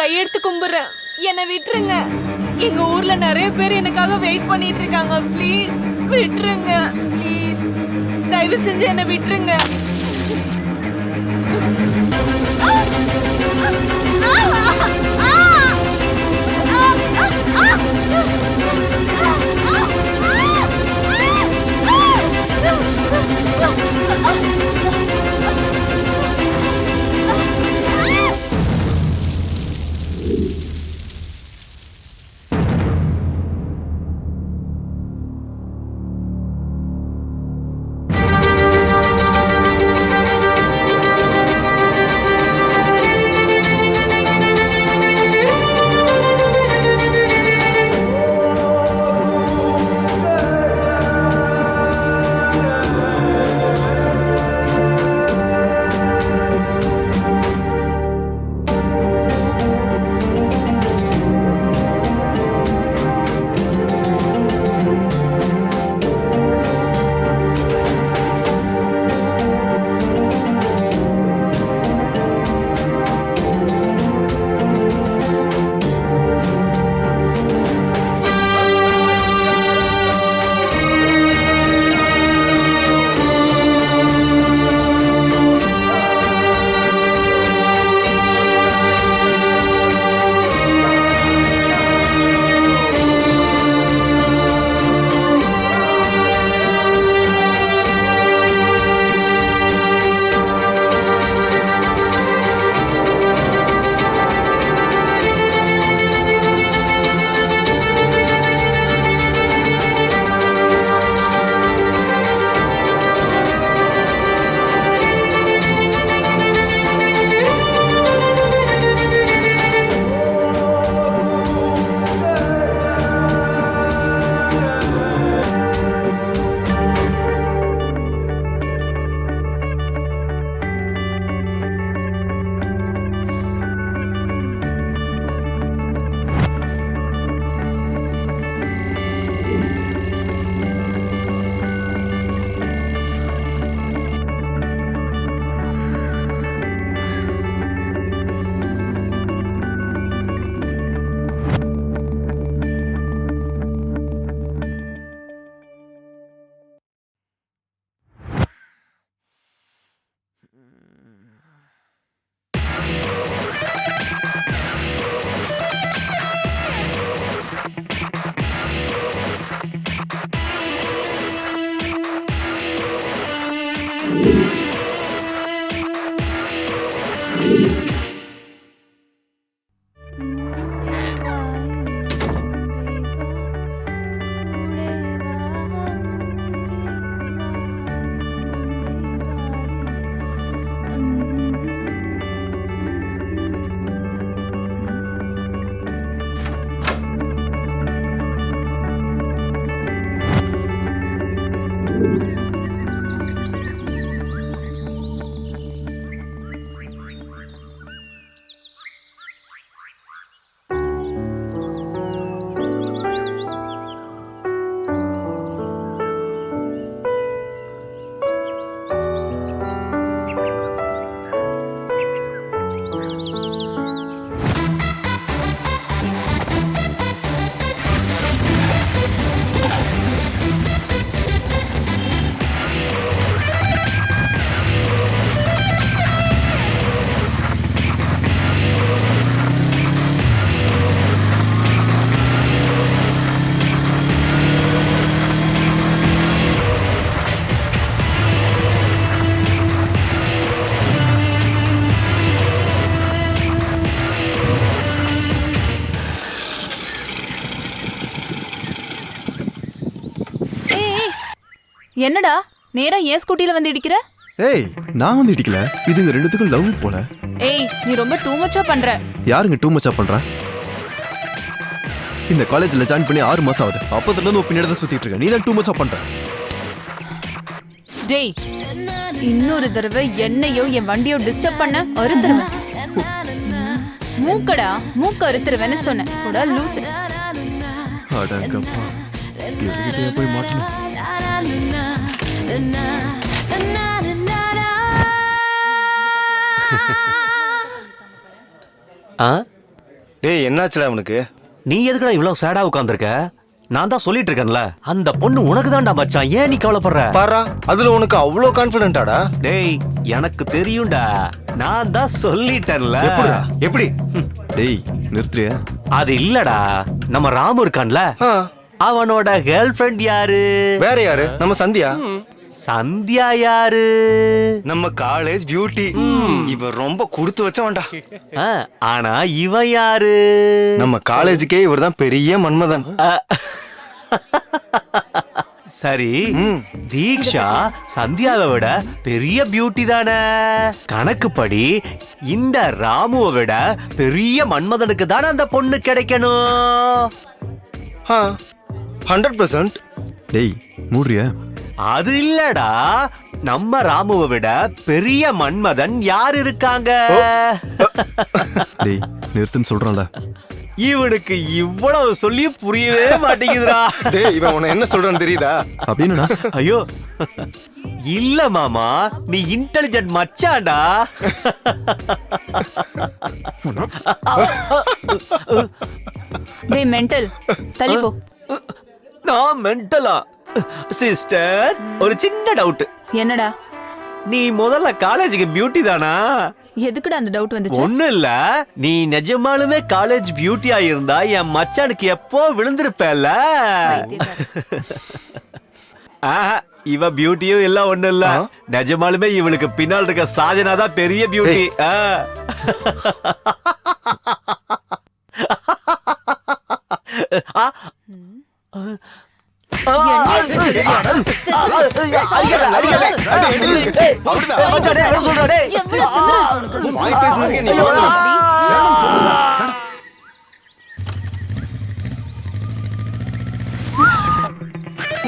கையெடுத்து கும்பிடுறேன், என்னை விட்டுருங்க. எங்க ஊர்ல நிறைய பேர் எனக்காக வெயிட் பண்ணிட்டு இருக்காங்க. ப்ளீஸ் விட்டுருங்க, ப்ளீஸ் தயவு செஞ்சு என்னை விட்டுருங்க. என்னடா நேரா ஏன் ஸ்கூட்டில வந்து இடிக்கிற? ஏய், நான் வந்து இடிக்கல. இதுங்க ரெண்டுத்துக்கும் லவ் போல. ஏய், நீ ரொம்ப டூ மச்சா பண்ற. யாருங்க டூ மச்சா பண்றா? இந்த காலேஜ்ல ஜாயின் பண்ணி 6 மாசம் ஆகுது. அப்பத்துல இருந்து பின்னாடி தான் சுத்திட்டு இருக்க. நீ தான் டூ மச்சா பண்ற. டேய், இன்னொரு தடவை என்னையோ என் வண்டியோ டிஸ்டர்ப் பண்ண அறுத்துருவேன். மூக்கடா, மூக்க அறுத்துருவேன்னு சொன்னேன். கூட லூசு. அடங்கப்பா, இவர்கிட்டயே போய் மாட்டணும். டேய் என்னாச்சுடா அவனுக்கு? நீ எதுக்குடா இவ்வளவு சேடா உட்கார்ந்திருக்க? நான் தான் சொல்லிட்டு இருக்கேன்ல, அந்த பொண்ணு உனக்கு தான்டா மச்சான். ஏன் நீ கவலைப்படுற? பாரா, அதுல உனக்கு அவ்வளோ கான்ஃபிடென்ட்டாடா? டேய் எனக்கு தெரியும்டா, நான் தான் சொல்லிட்டேன்ல. எப்படிடா? எப்படி? டேய் நிறுத்துறியா? அது இல்லடா, நம்ம ராமு இருக்கான்ல, ஆ, அவனோட கேர்ள் ஃப்ரெண்ட் யாரு? வேற யாரு? நம்ம சந்தியா. சந்தியா யாரு? நம்ம காலேஜ் பியூட்டி. இவ ரொம்ப கொடுத்து வச்சவன்டா. ஆ, ஆனா இவன் யாரு? நம்ம காலேஜுக்கே இவர்தான் பெரிய மன்மதன். சரி, தீக்ஷா சந்தியாவை விட பெரிய பியூட்டி தானே. கணக்குப்படி இந்த ராமுவை விட பெரிய மன்மதனுக்கு தானே அந்த பொண்ணு கிடைக்கணும். 100%. டேய் மூடுறியா? அது இல்லடா, நம்ம ராமுவை விட பெரிய மன்மதன் யார் இருக்காங்க? டேய் நிறுத்துன்னு சொல்றான்ல. இவனுக்கு இவ்வளவு சொல்லி புரியவே மாட்டேங்குதுடா. டேய் இவன் உன்னை என்ன சொல்றான்னு தெரியுதா? அப்படின்னா ஐயோ இல்ல மாமா, நீ இன்டெலிஜென்ட் மச்சான்டா. டேய் மென்டல், தள்ளி போ. நான் மென்டலா? சிஸ்டர், ஒரு சின்ன டவுட். என்னடா? நீ முதல்ல காலேஜுக்கு பியூட்டி தானா? எதுக்குடா அந்த டவுட் வந்துச்சு? ஒண்ணு இல்ல, நீ நிஜமாலுமே காலேஜ் பியூட்டியா இருந்தா என் மச்சானுக்கு எப்போ விழுந்திருப்பேல்ல. ஆஹா, இவ பியூட்டியும் இல்ல, ஒண்ணு இல்ல, நிஜமாலுமே இவளுக்கு பின்னால் இருக்க சாஜனா தான் பெரிய பியூட்டி.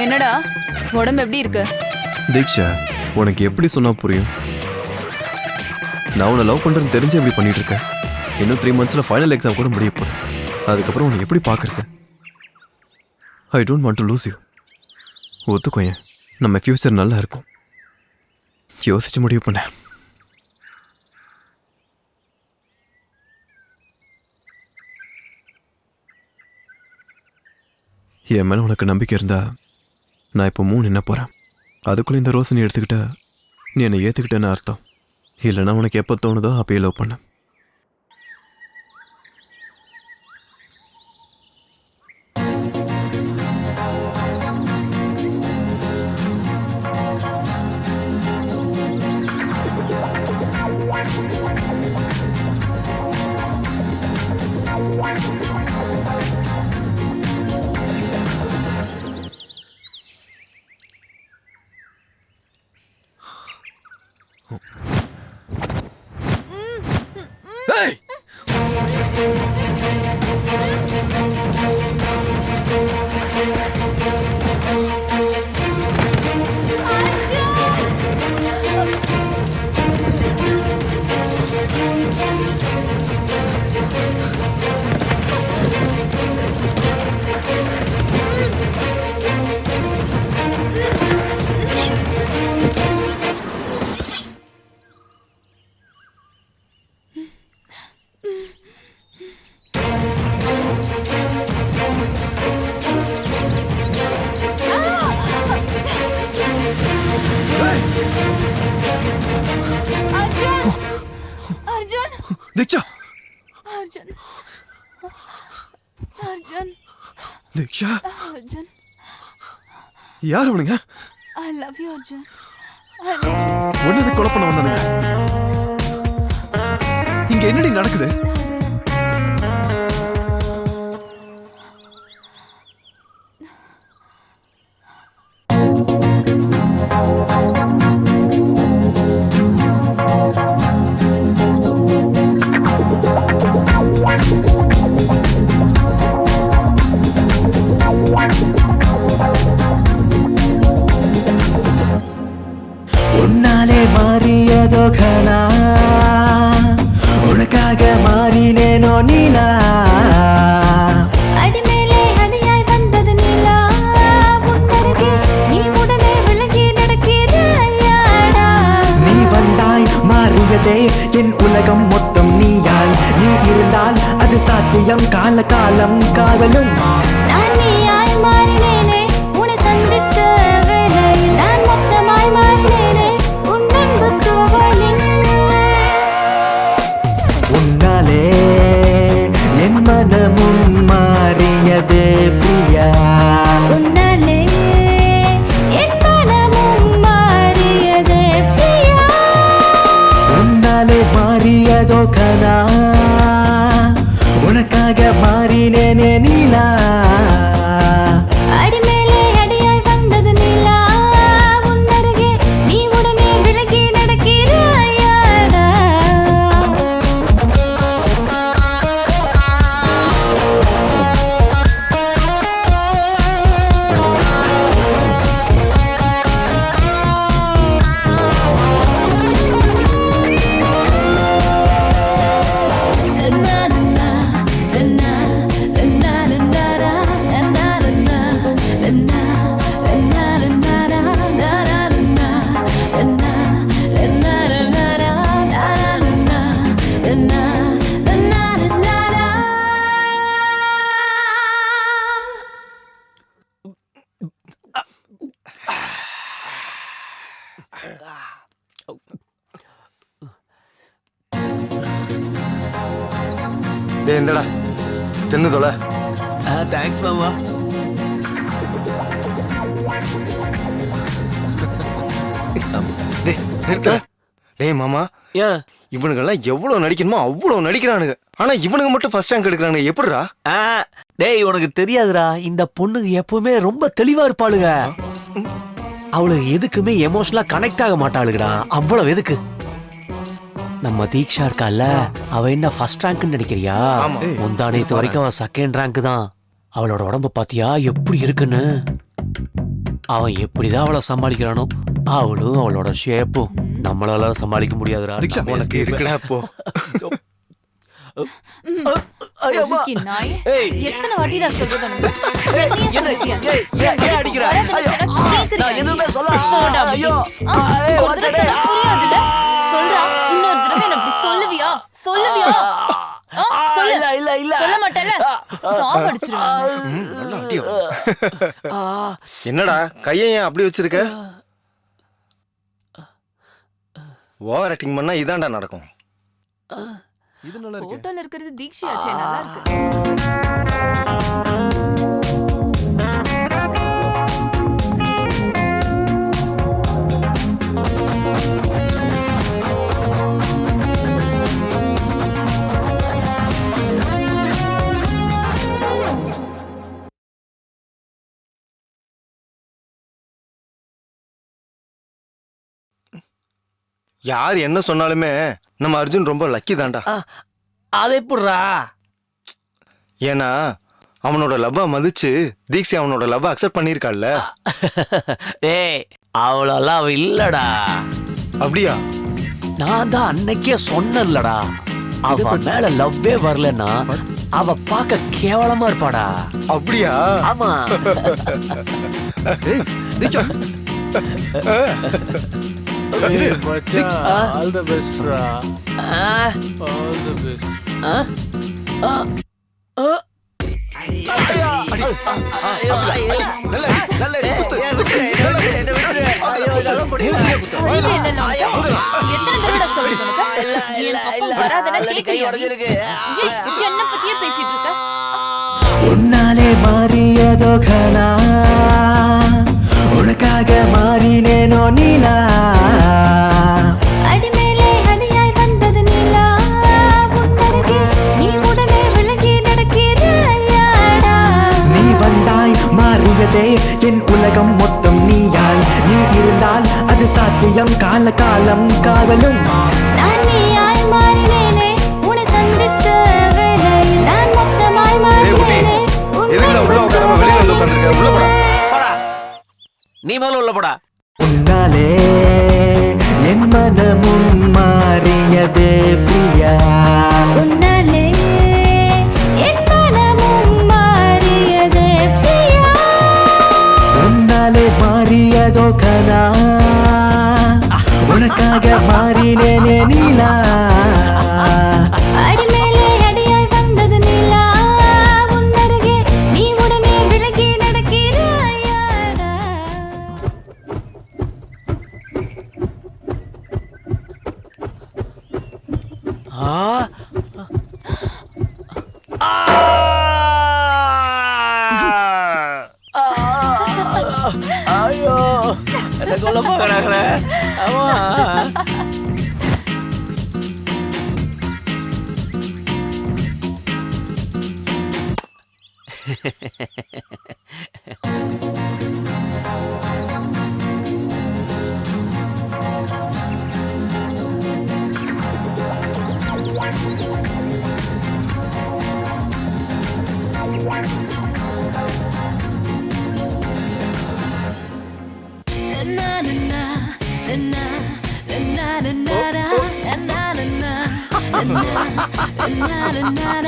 என்னடா உடம்பு எப்படி இருக்கு? தீக்ஷா உனக்கு எப்படி சொன்னா புரியும்? நான் உன்னை லவ் பண்றேன்னு தெரிஞ்சு எப்படி பண்ணிட்டு இருக்கேன். இன்னும் 3 monthsல ஃபைனல் எக்ஸாம் கூட முடிய போகுது. அதுக்கப்புறம் உன்னை எப்படி பார்க்கறது? I don't want to lose you. ஒத்துக்கோயேன், நம்ம ஃபியூச்சர் நல்லா இருக்கும். யோசிச்சு முடிவு பண்ண. என் மேல உனக்கு நம்பிக்கை இருந்தா நான் இப்போ 3 என்ன போறேன். அதுக்குள்ள இந்த ரோஸ் நீ எடுத்துக்கிட்ட, நீ என்னை ஏத்துக்கிட்டேன்னு அர்த்தம். இல்லைன்னா உனக்கு எப்போ தோணுதோ அப்பயே லவ் பண்ண. தீக்ஷா, அர்ஜுன், அர்ஜுன், தீக்ஷா, அர்ஜுன், யார் அவனுங்க? I love you Arjun. ஒன்னது கொலை பண்ண வந்தானுங்க. இங்க என்னடி நடக்குது? உன்னாலே மாறியதோ கனா, உனக்காக மாறினேனோ நீலா. அடிமேலே அடியாய் வந்தது நீலா, உன்னருகே நீ உடனே விலகி நடக்கிறாயாடா. நீ வந்தாய் மாறியதே என் உலகம் மொத்தம் நீயாய். நீ இருந்தால் அது சாத்தியம். டேய் இந்தடா தின்னு தொலை. தேங்க்ஸ் மாமா. டேய் நிறுத்த. டேய் மாமா, ஏன் இவனுங்கெல்லாம் எவ்வளவு நடிக்கணுமோ அவ்வளவு நடிக்கிறானுங்க. ஆனா இவனுங்க மட்டும் ஃபர்ஸ்ட் ரேங்க் எடுக்கிறானுங்க. எப்படிடா? டேய் உனக்கு தெரியாதுடா, இந்த பொண்ணுங்க எப்பவுமே ரொம்ப தெளிவா இருப்பாளுங்க. அவளுக்கு எதுக்குமே எமோஷனலா கனெக்ட் ஆக மாட்டாளுங்கடா. அவ்வளவு எதுக்கு? நம்ம தீக்ஷா இருக்கால, அவ என்ன ஃபர்ஸ்ட் ரேங்க்னு நினைக்கிறியா? முந்தானேத்து வரைக்கும் அவன் செகண்ட் ரேங்க் தான். அவளோட உடம்ப பாத்தியா எப்படி இருக்குன்னு? அவன் எப்படிதான் அவளை சமாளிக்கிறானோ, அவளும் அவளோட ஷேப்பும் நம்மளால சமாளிக்க முடியாதுடா. தீக்ஷா, உனக்கு இருக்குடா போ. பொறுக்கி நாய். எத்தனை வாட்டிடா சொல்றது உனக்கு? என்னைய சொல்றியா? அடிக்கிற? கேக்குறியா? சொல்லடா அப்படி. ஒரு தடவை சொன்னா புரியாதுல்ல? சொல்றா. இன்னொரு தடவை என்ன அப்படி சொல்லுவியா? சொல்லு. சொல்ல மாட்டேல? சாவடிச்சிருவாங்க. நல்லா அடியோ. என்னடா கையை ஏன் அப்படி வச்சிருக்க? ஓவர் ஆக்டிங் பண்ணா இதான்டா நடக்கும். இது நல்லா இருக்கு. போட்டோல இருக்கிறது தீக்ஷியாச்சே, நல்லா இருக்கு. யார் என்ன சொன்னாலுமே நம்ம அர்ஜுன் ரொம்ப லக்கி தான்டா. அது எப்படிடா? ஏன்னா அவனோட லவ்வ மதிச்சு தீக்ஷி அவனோட லவ்வ அக்செப்ட் பண்ணிருக்காள்ல. டேய் அவ்வளோலாம் அவ இல்லடா. அப்படியா? நான் தான் அன்னைக்கே சொன்னேன்லடா, அவ மேல லவ்வே வரலன்னா அவ பார்க்க கேவலமா இருப்பாடா. அப்படியா? ஆமா. ஏய் தீக்ஷா, All the best, Ra. All the best. அறிவே இல்லைல்ல உனக்கு? எத்தனை தடவை சொல்றது உனக்கு? என் பக்கம் வராதனா கேக்குறியா நீ? ஏய், என்ன பத்தியே பேசிட்டு இருக்க? உன்னாலே மாறியதோ கனா உனக்காக மாறினேனோ நீலா அடிமேலே அடியாய் வந்தது நீலா உன்னருகே நீ உடனே விலகி நடக்கிறாயாடா நீ வந்தாய் மாறியதே என் உலகம் மொத்தம் நீயாய் நீ இருந்தால் அது சாத்தியம் கால காலம் காதலும் நான் நீயாய் மாறினேனே உன்னை சந்தித்த வேளையில் நான் மொத்தமாய் மாறினேனே எதுக்குடா உள்ள உட்காராம வெளியில வந்து உட்கார்ந்திருக்க? உள்ள போடா. நீ முதல்ல உள்ள போடா. உன்னாலே என் மனமும் மாறியதே பிரியா உன்னாலே என் மனமும் மாறியதே பிரியா உன்னாலே மாறியதோ கனா உனக்காக மாறினேனே நீலா அடிமேலே அடியாய் வந்தது நீலா உன்னருகே நீ உடனே விலகி நடக்கிறாயாடா ஐயோ என்ன கொல்ல போகிறாங்க. ஆமா.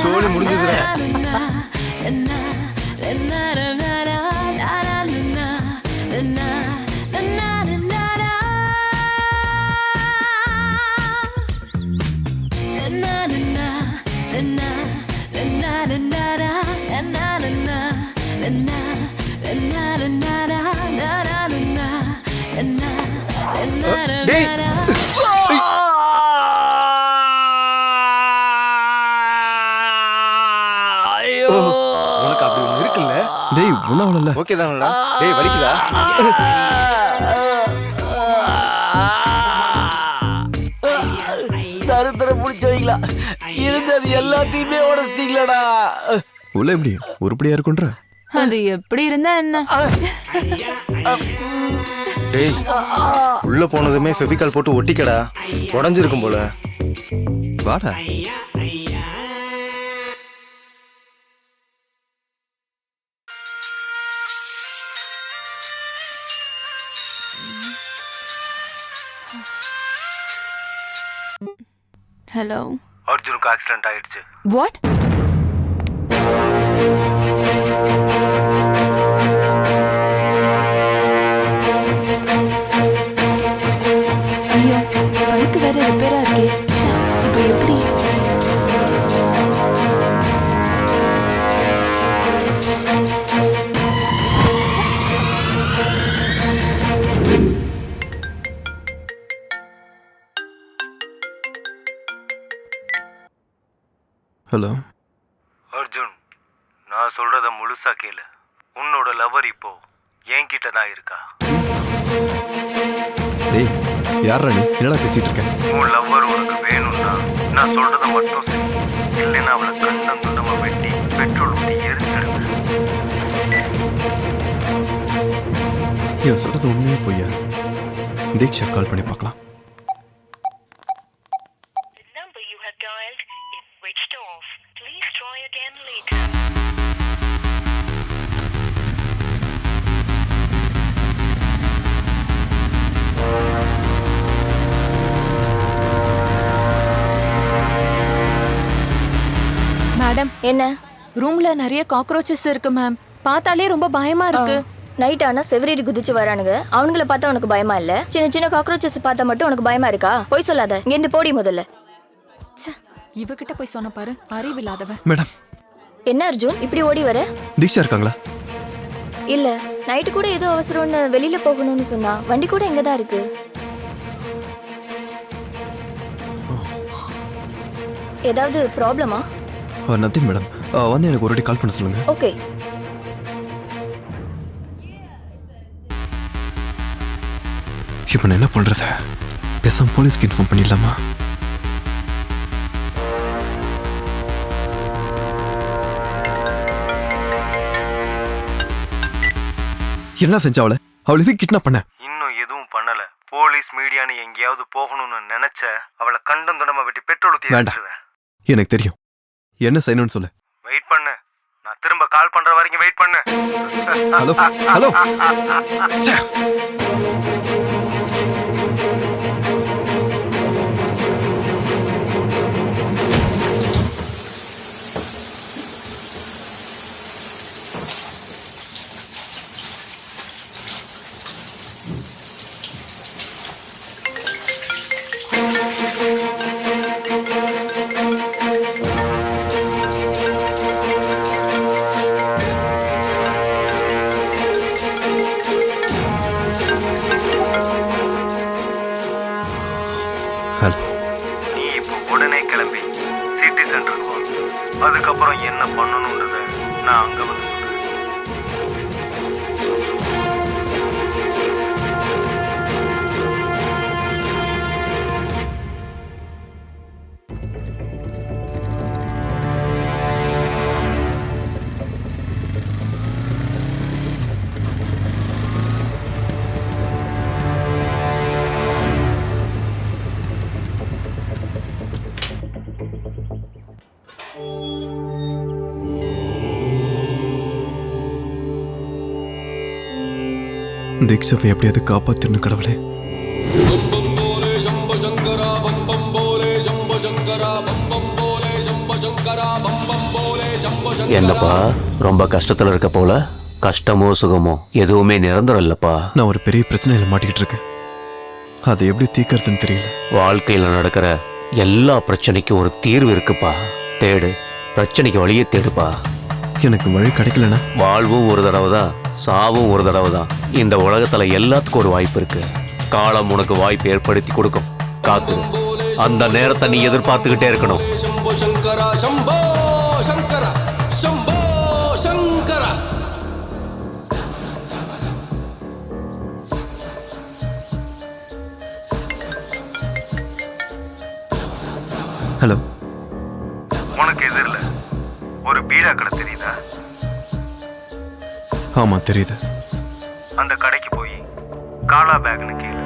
சோலி முடிஞ்சதுடா. na na na ஒன்றும் அவ்வளோ ஓகே தானடா? டேய் வலிக்குதா? தருத்தர பிடிச்சவங்களா இருந்தது எல்லாத்தையுமே உடச்சிட்டீங்களாடா. உள்ள எப்படி உருப்படியா இருக்குன்ற? அது எப்படி இருந்தா என்ன? டேய் உள்ள போனதுமே ஃபெவிகால் போட்டு ஒட்டிக்கடா, உடஞ்சிருக்கும் போல. வாடா. ஹலோ, அர்ஜுனுக்கு ஆக்சிடென்ட் ஆயிடுச்சு. வாட்? ஐயோ, பைக் வேற ரிப்பேரா இருக்கே. ச்சே, இப்போ எப்படி? ஹலோ அர்ஜுன், நான் சொல்றத முழுசா கேளு. உன்னோட லவர் இப்போ என்கிட்ட தான் இருக்கா. டேய் யாரா நீ? என்னடா பேசிட்டு இருக்க? உன் லவ்வர் உனக்கு வேணும்னா நான் சொல்றத மட்டும் செய். இல்லைன்னா அவளை கண்டம் துண்டமா வெட்டி பெட்ரோல் ஊற்றி எரிச்சிடுவேன். இவன் சொல்றது உண்மையா பொய்யா? தீக்ஷா கால் பண்ணி பார்க்கலாம். மேடம், என்ன? ரூம்ல நிறைய காக்ரோச்சஸ் இருக்கு மேம். பார்த்தாலே ரொம்ப பயமா இருக்கு. நைட் ஆனா செவரேறி குதிச்சு வரானுங்க. அவனுங்களை பார்த்தா உனக்கு பயமா இல்ல? சின்ன சின்ன காக்ரோச்சஸ் பார்த்தா மட்டும் உனக்கு பயமா இருக்கா? போய் சொல்லாத. இங்க இருந்து போடி முதல்ல. இவகிட்ட போய் சொன்ன பாரு, அறிவில்லாதவ. மேடம், என்ன அர்ஜுன் இப்படி ஓடி வர? தீக்ஷா இருக்காங்களா? இல்ல, நைட்டு கூட ஏதோ அவசரம்னு வெளியில போகணும்னு சொன்னா. வண்டி கூட இங்கதான் இருக்கு. ஏதாவது ப்ராப்ளமா? Nothing madam. வந்து எனக்கு ஒரு வாட்டி கால் பண்ண சொல்லுங்க. ஓகே. இப்போ நான் என்ன பண்றது? பேசாம போலீஸ்க்கு இன்ஃபார்ம் பண்ணிடலாமா? என்ன செஞ்சா அவளை இது கிட்னாப் பண்ண? இன்னும் எதுவும் பண்ணல. போலீஸ் மீடியான்னு எங்கேயாவது போகணும்னு நினைச்ச அவளை கண்டம் துண்டமா வெட்டி பெட்ரோல் ஊற்றி வேண்டாம். எரிச்சிடுவேன். எனக்கு தெரியும் என்ன செய்யணும்னு சொல்லு. வெயிட் பண்ணு, நான் திரும்ப கால் பண்ற வரைக்கும் வெயிட் பண்ணு. Hello hello. ச்சே. ஹலோ. நீ இப்போ உடனே கிளம்பி சிட்டி சென்டருக்கு வா. அதுக்கப்புறம் என்ன பண்ணணுன்றத நான் அங்க வந்து சொல்றேன். தீக்ஷாவை எப்படியாவது காப்பாத்திருந்த கடவுளே. என்னப்பா ரொம்ப கஷ்டத்துல இருக்க போல? கஷ்டமோ சுகமோ எதுவுமே நிரந்தரம் இல்லப்பா. நான் ஒரு பெரிய பிரச்சனையில மாட்டிக்கிட்டு இருக்கேன். அதை எப்படி தீர்க்கறதுன்னு தெரியல. வாழ்க்கையில நடக்கிற எல்லா பிரச்சனைக்கும் ஒரு தீர்வு இருக்குப்பா. தேடு, பிரச்சனைக்கு வழியே தேடுப்பா. எனக்கு வழி கிடைக்கலனா? வாழ்வும் ஒரு தடவை தான், சாவும் ஒரு தடவை தான். இந்த உலகத்துல எல்லாத்துக்கும் ஒரு வாய்ப்பு இருக்கு. காலம் உனக்கு வாய்ப்பு ஏற்படுத்தி கொடுக்கும். காத்து, அந்த நேரத்தை நீ எதிர்பார்த்துக்கிட்டே இருக்கணும். शंभो शंकरा शंभो शंकरा शंभो शंकरा ஹலோ. உனக்கு எதிரில் ஒரு பீடா கடை தெரியுதா? ஆமா தெரியுது. அந்த கடைக்கு போய் காலா பேக்னு கேளு,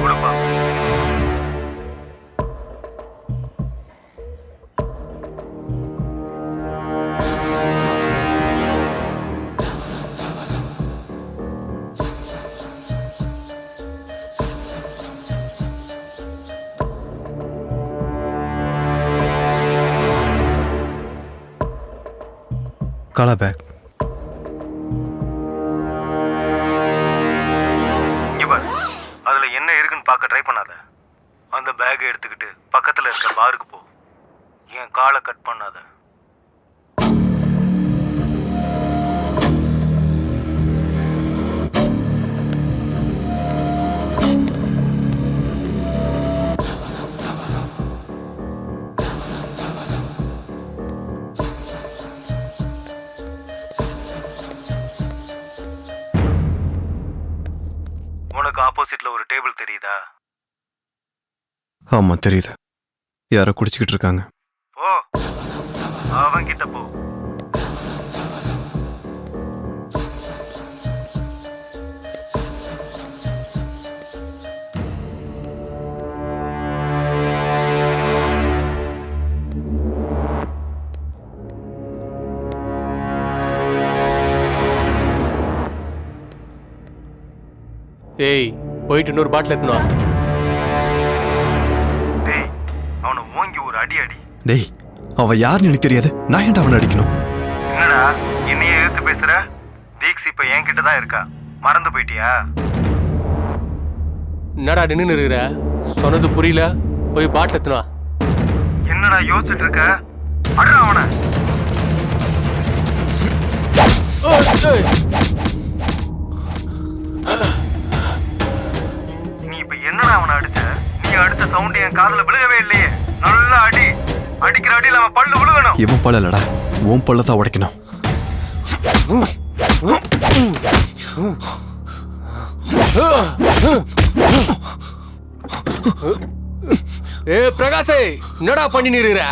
கொடுப்பா. காலா பேக். அதுல என்ன இருக்குன்னு பார்க்க ட்ரை பண்ணாத. அந்த பேக்கை எடுத்துக்கிட்டு பக்கத்துல இருக்க பாருக்கு போ. என் காலை கட் பண்ணாத. உனக்கு ஆப்போசிட்ல ஒரு டேபிள் தெரியுதா? ஆமா தெரியுது. யாரோ குடிச்சுக்கிட்டு இருக்காங்க. போ, அவன் கிட்ட போ. ஏய், போயிட்டு இன்னொரு பாட்டில் எடுத்துன்னு வா. டேய், அவனை ஓங்கி ஒரு அடி அடி. டேய், அவன் யாருன்னு எனக்கு தெரியாது. நான் ஏன்டா அவனை அடிக்கணும்? என்னடா என்னையே எதிர்த்து பேசுற? தீக்ஸ் இப்ப என்கிட்ட தான் இருக்கா, மறந்து போயிட்டியா? என்னடா நின்று இருக்கிற? சொன்னது புரியல. போய் பாட்டில் எடுத்துன்னு வா. என்னடா யோசிச்சுட்டு இருக்க? அடடா அவனை. நீ இப்ப என்னடா அவனை அடிச்ச? நீ அடிச்ச சவுண்ட் என் காதுல விழுகவே இல்லையே. நல்லா அடி. அடிக்கிற அடியில அவன் பல்லு விழுகணும். இவன் பல்ல இல்லடா, உன் பல்லதான் உடைக்கணும். ஏ பிரகாஷே, என்னடா பண்ணி நிறுற?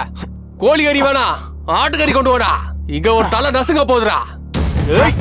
கோழி கறி வேணா, ஆட்டுக்கறி கொண்டு வாடா. இங்க ஒரு தலை நசுங்க போதுடா. ஏய்,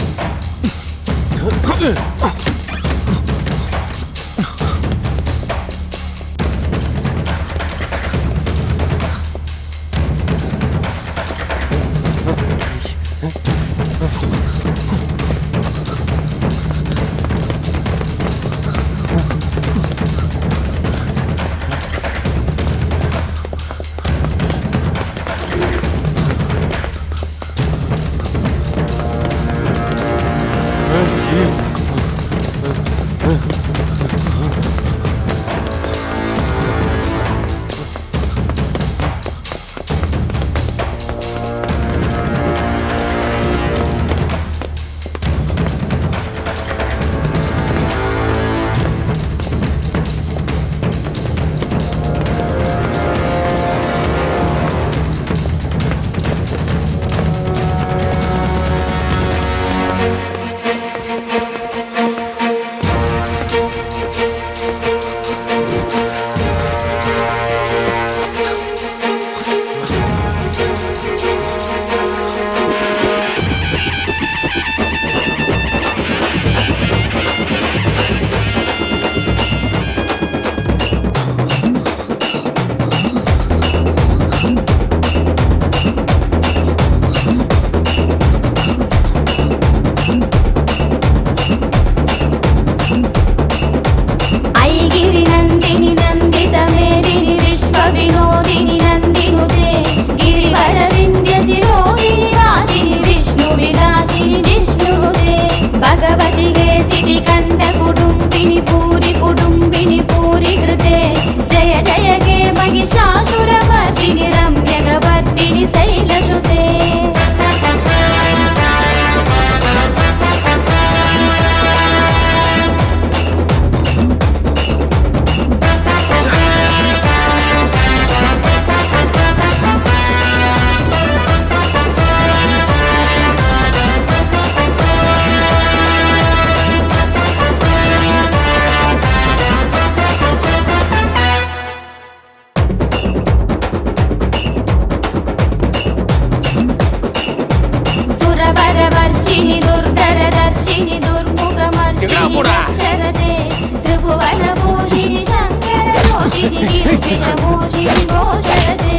ರೋಷಿಣಿ ಗಿರಿಜ ಮೋಷಿಣಿ ಘೋಷರತೆ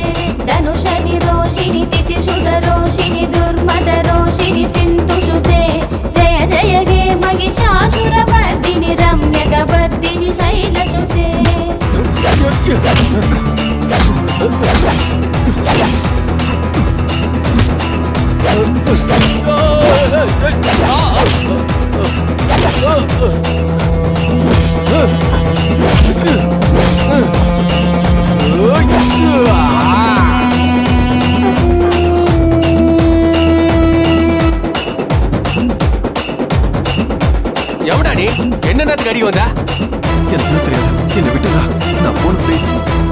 ಧನುಷನಿ ರೋಷಿಣಿ ತಿಥಿಸುತ ರೋಷಿಣಿ ದುರ್ಮದ ರೋಷಿಣಿ ಸಿಂಧುಸುತೆ ಜಯ ಜಯ ಹೇ ಮಹಿಷಾಸುರ ಮರ್ದಿನಿ ರಮ್ಯಕ ಬರ್ದಿನಿ ಶೈಲಸುತೆ எவடா நீ என்ன நேரத்துக்கு அடி வந்தா? எனக்கு தெரியாது, என்னை விட்டுடா. நான் போன ப்ளீஸ்.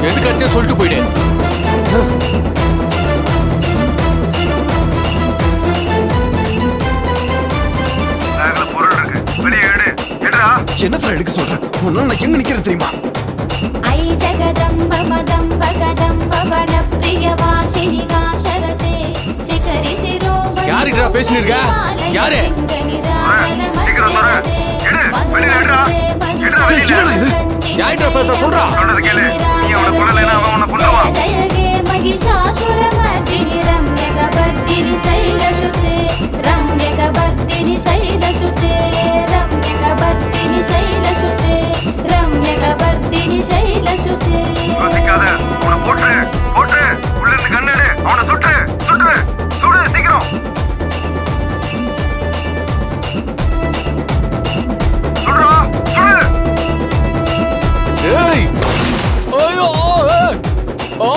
எதுக்கு அடிச்சா சொல்லிட்டு போயிடு. பொருள் இருக்கு, வெளியே எடு. எடுடா. என்னத்துல எடுக்க சொல்றேன்? உன்னால நான் எங்க நிக்கிறேன் தெரியுமா? ஐ ஜகதம்ப மதம்ப கதம்ப வன பிரிய வாசினி காசரதே சிகரி சிரோமணி யாருடா பேசிட்டு இருக்க? யாரு? சீக்கிரம் சொல்ற. எடு, வெளியே எடுடா. எடுடா டேய், வெளியே. என்னடா இது? யார்கிட்ட பேச சொல்றா? சொல்றது கேளு. நீ அவனை கொல்லலைன்னா அவன் உன்னை கொல்லுவான். ஜய ஹே மகிஷாசுர மர்தினி ரம்யக பர்தினி சைலசுதே ரம்யக பர்தினி சைலசுதே ரம்யக பர்தினி சைலசுதே ரம்யக பர்தினி சைலசுதே யோசிக்காத, அவனை போட்டு போட்டு உள்ள இருந்து கண்ணெடு. அவனை சுட்டு சுட்டு சுடு சீக்கிரம். சுடுறா சுடு. ஏய் ஐயோ ஏய். ஓ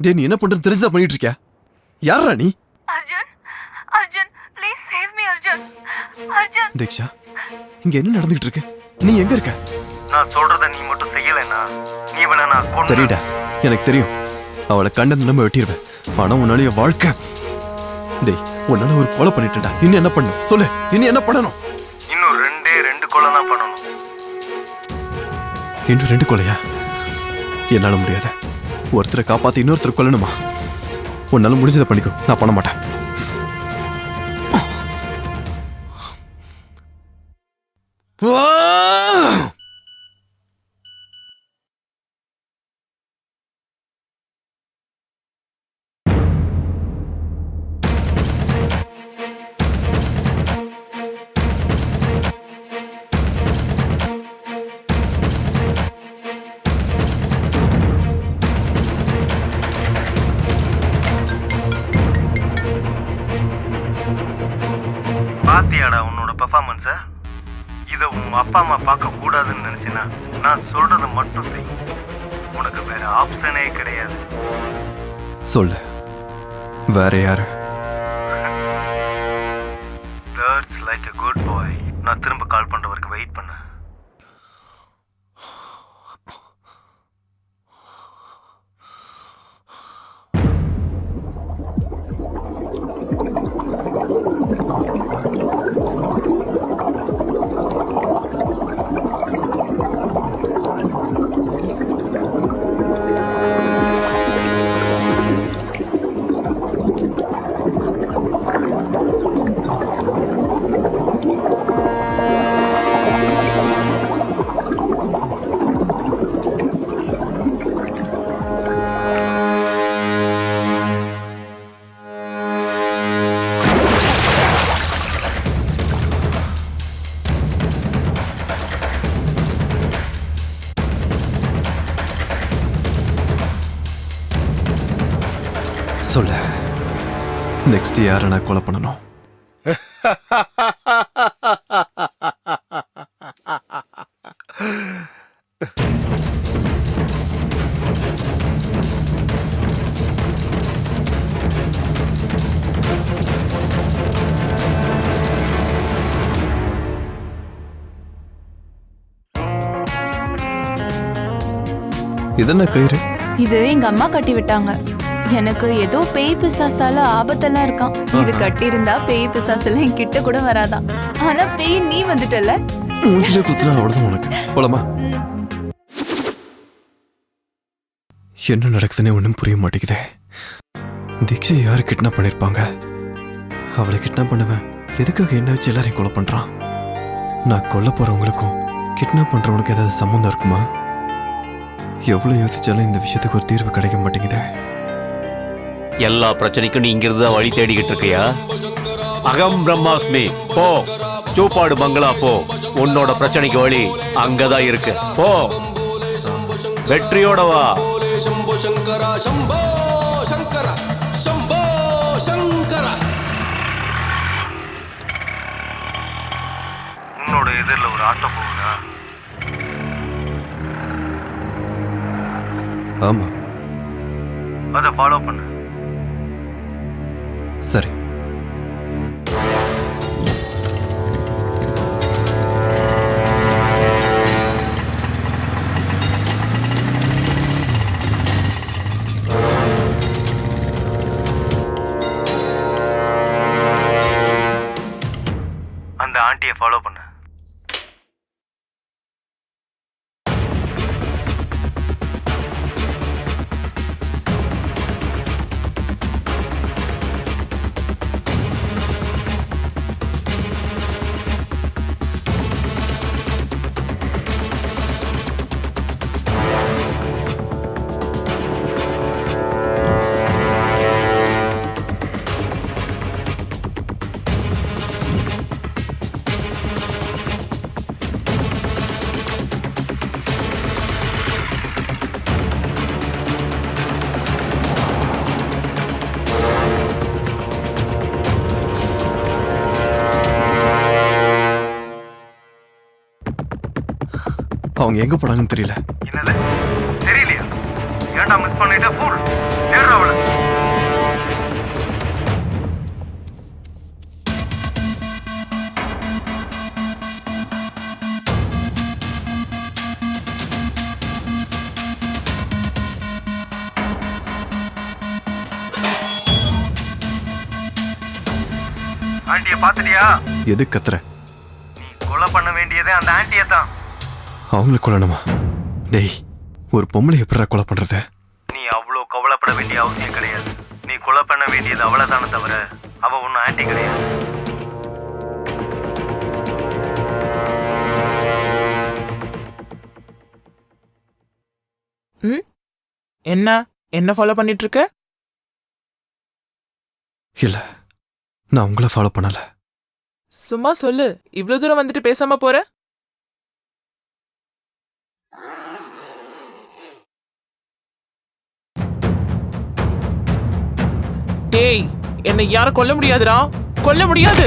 டேய், நீ என்ன பண்றது தெரிஞ்சா பண்ணிட்டு இருக்கியா? யாரா நீ? Arjun, Arjun, please save me Arjun. Arjun, Diksha, இங்க என்ன நடந்துகிட்டு இருக்கு? நீ எங்க இருக்க? நான் சொல்றத நீ மட்டும் செய்யலைன்னா நீ இவனை நான் கொன்னு. தெரியுடா, எனக்கு தெரியும். அவளை கண்ட நம்ம வெட்டிடுவேன். ஆனா உன்னால என் வாழ்க்கை. டேய், உன்னால ஒரு கொலை பண்ணிட்டேன்டா. இன்னும் என்ன பண்ணணும் சொல்லு? இன்னும் என்ன பண்ணணும்? இன்னும் ரெண்டு கொலை தான் பண்ணணும். இன்னும் 2 கொலையா? என்னால முடியாத. ஒருத்தரை காப்பாத்தி இன்னொருத்தர் கொல்லணுமா? உன்னால முடிஞ்சதை பண்ணிக்கோ, நான் பண்ண மாட்டேன். பாத்தியாடா உன்னோட பெர்ஃபார்மன்ஸ? இதை உன் அப்பா அம்மா பார்க்க கூடாதுன்னு நினைச்சினா நான் சொல்றத மட்டும் செய். உனக்கு வேற ஆப்ஷனே கிடையாது. சொல்லு, வேற யாரு? That's like a good boy. நான் திரும்ப கால் பண்ற வரைக்கும் வெயிட் பண்ணு. சொல்லு, நெக்ஸ்ட் யாரை நான் கொலை பண்ணணும்? இதென்ன கயிறு? இது எங்க அம்மா கட்டி விட்டாங்க. எனக்கு ஏதோ பேய் பிசாசால ஆபத்தெல்லாம் இருக்கான். இது கட்டி இருந்தா பேய் பிசாசெல்லாம் என் கிட்ட கூட வராதான். ஆனா பேய் நீ வந்துட்டல. மூஞ்சிலே குத்துனா அவ்வளவுதான் உனக்கு. போலாமா? என்ன நடக்குதுன்னு ஒன்றும் புரிய மாட்டேங்குதே. தீக்ஷை யாரு கிட்னாப் பண்ணிருப்பாங்க? அவளை கிட்னாப் பண்ணவன் எதுக்காக என்ன வச்சு எல்லாரையும் கொலை பண்றான்? நான் கொல்ல போறவங்களுக்கும் கிட்னாப் பண்றவனுக்கு ஏதாவது சம்மந்தம் இருக்குமா? எவ்வளவு யோசிச்சாலும் இந்த விஷயத்துக்கு ஒரு தீர்வு கிடைக்க மாட்டேங்குதே. எல்லா பிரச்சனைக்கும் நீ இங்கிருந்து தான் வழி தேடிக்கிட்டு இருக்கியா? அகம் பிரம்மாஸ்மி, போ சூப்பாடு பங்களா போ. உன்னோட பிரச்சனைக்கு வழி அங்கதான் இருக்கு. போ, வெற்றியோட வா. शंभो शंकरा शंभो शंकरा शंभो शंकरा. உன்னோட எதிரில் ஒரு ஆட்டோ போகுதா? ஆமா. அதை ஃபாலோ பண்ணு. சரி. அந்த ஆண்டியை ஃபாலோ பண்ணு. அவங்க எங்க போனாங்கன்னு தெரியல. என்னது தெரியலையா? ஏன்டா மிஸ் பண்ணிட்ட? ஃபூல் ஏறா அவளை. ஆண்டியை பார்த்துட்டியா? எது கத்துற? நீ கொலை பண்ண வேண்டியதே அந்த ஆண்டியை தான். அவங்கள கொல்லணுமா? டேய், ஒரு பொம்பளை எப்படிடா கொலை பண்றது? நீ அவ்வளோ கவலைப்பட வேண்டிய அவசியம் கிடையாது. நீ கொலை பண்ண வேண்டியது அவளைதானே தவிர அவ ஒன்றும் ஆண்டி கிடையாது. என்ன ஃபாலோ பண்ணிட்டு இருக்க? இல்ல, நான் உங்களை ஃபாலோ பண்ணல. சும்மா சொல்லு. இவ்வளவு தூரம் வந்துட்டு பேசாம போற? டேய், என்னை யாரும் கொல்ல முடியாதுடா. கொல்ல முடியாது.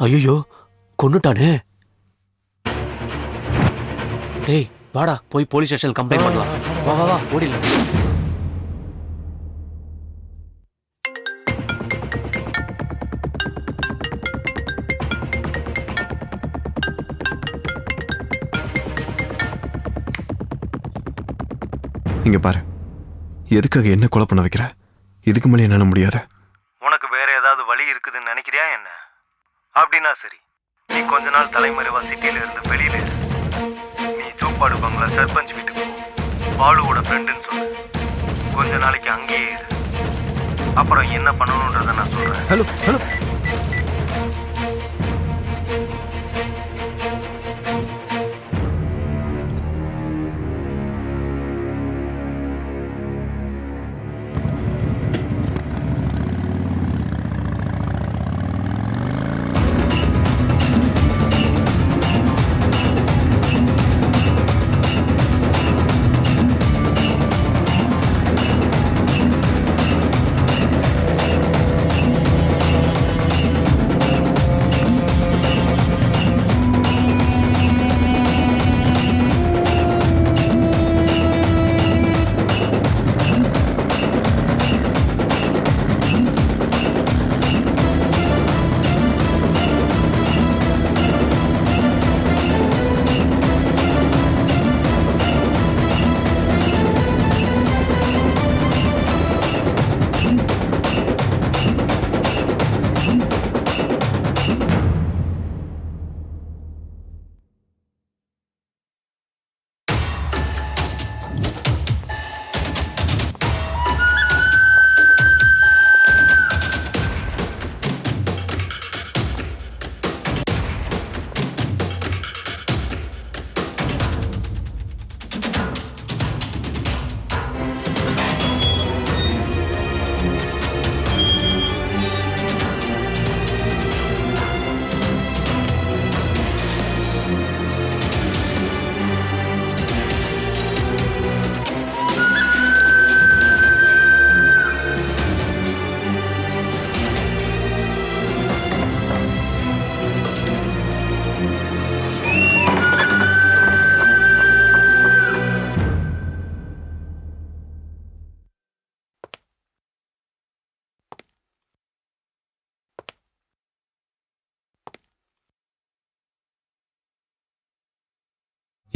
ஐயோ கொன்னுட்டானே. டேய் வாடா போய் போலீஸ் ஸ்டேஷன் கம்ப்ளைண்ட் பண்ணலாம். வா வா வா ஓடிடலாம். இங்க பாரு, எதுக்காக என்ன கொலை பண்ண வைக்கிற? இதுக்கு மேலே என்னால முடியாது. உனக்கு வேற ஏதாவது வழி இருக்குதுன்னு நினைக்கிறியா என்ன? அப்படின்னா சரி, நீ கொஞ்ச நாள் தலைமறைவா சிட்டியில இருந்து வெளியில இரு. நீ ஜூப்பாடு பங்களா சர்பஞ்ச் வீட்டுக்கு போ. பாலுவோட ஃப்ரெண்டுன்னு சொல்லு. கொஞ்ச நாளைக்கு அங்கேயே இரு. அப்புறம் என்ன பண்ணணுன்றத நான் சொல்றேன். ஹலோ ஹலோ,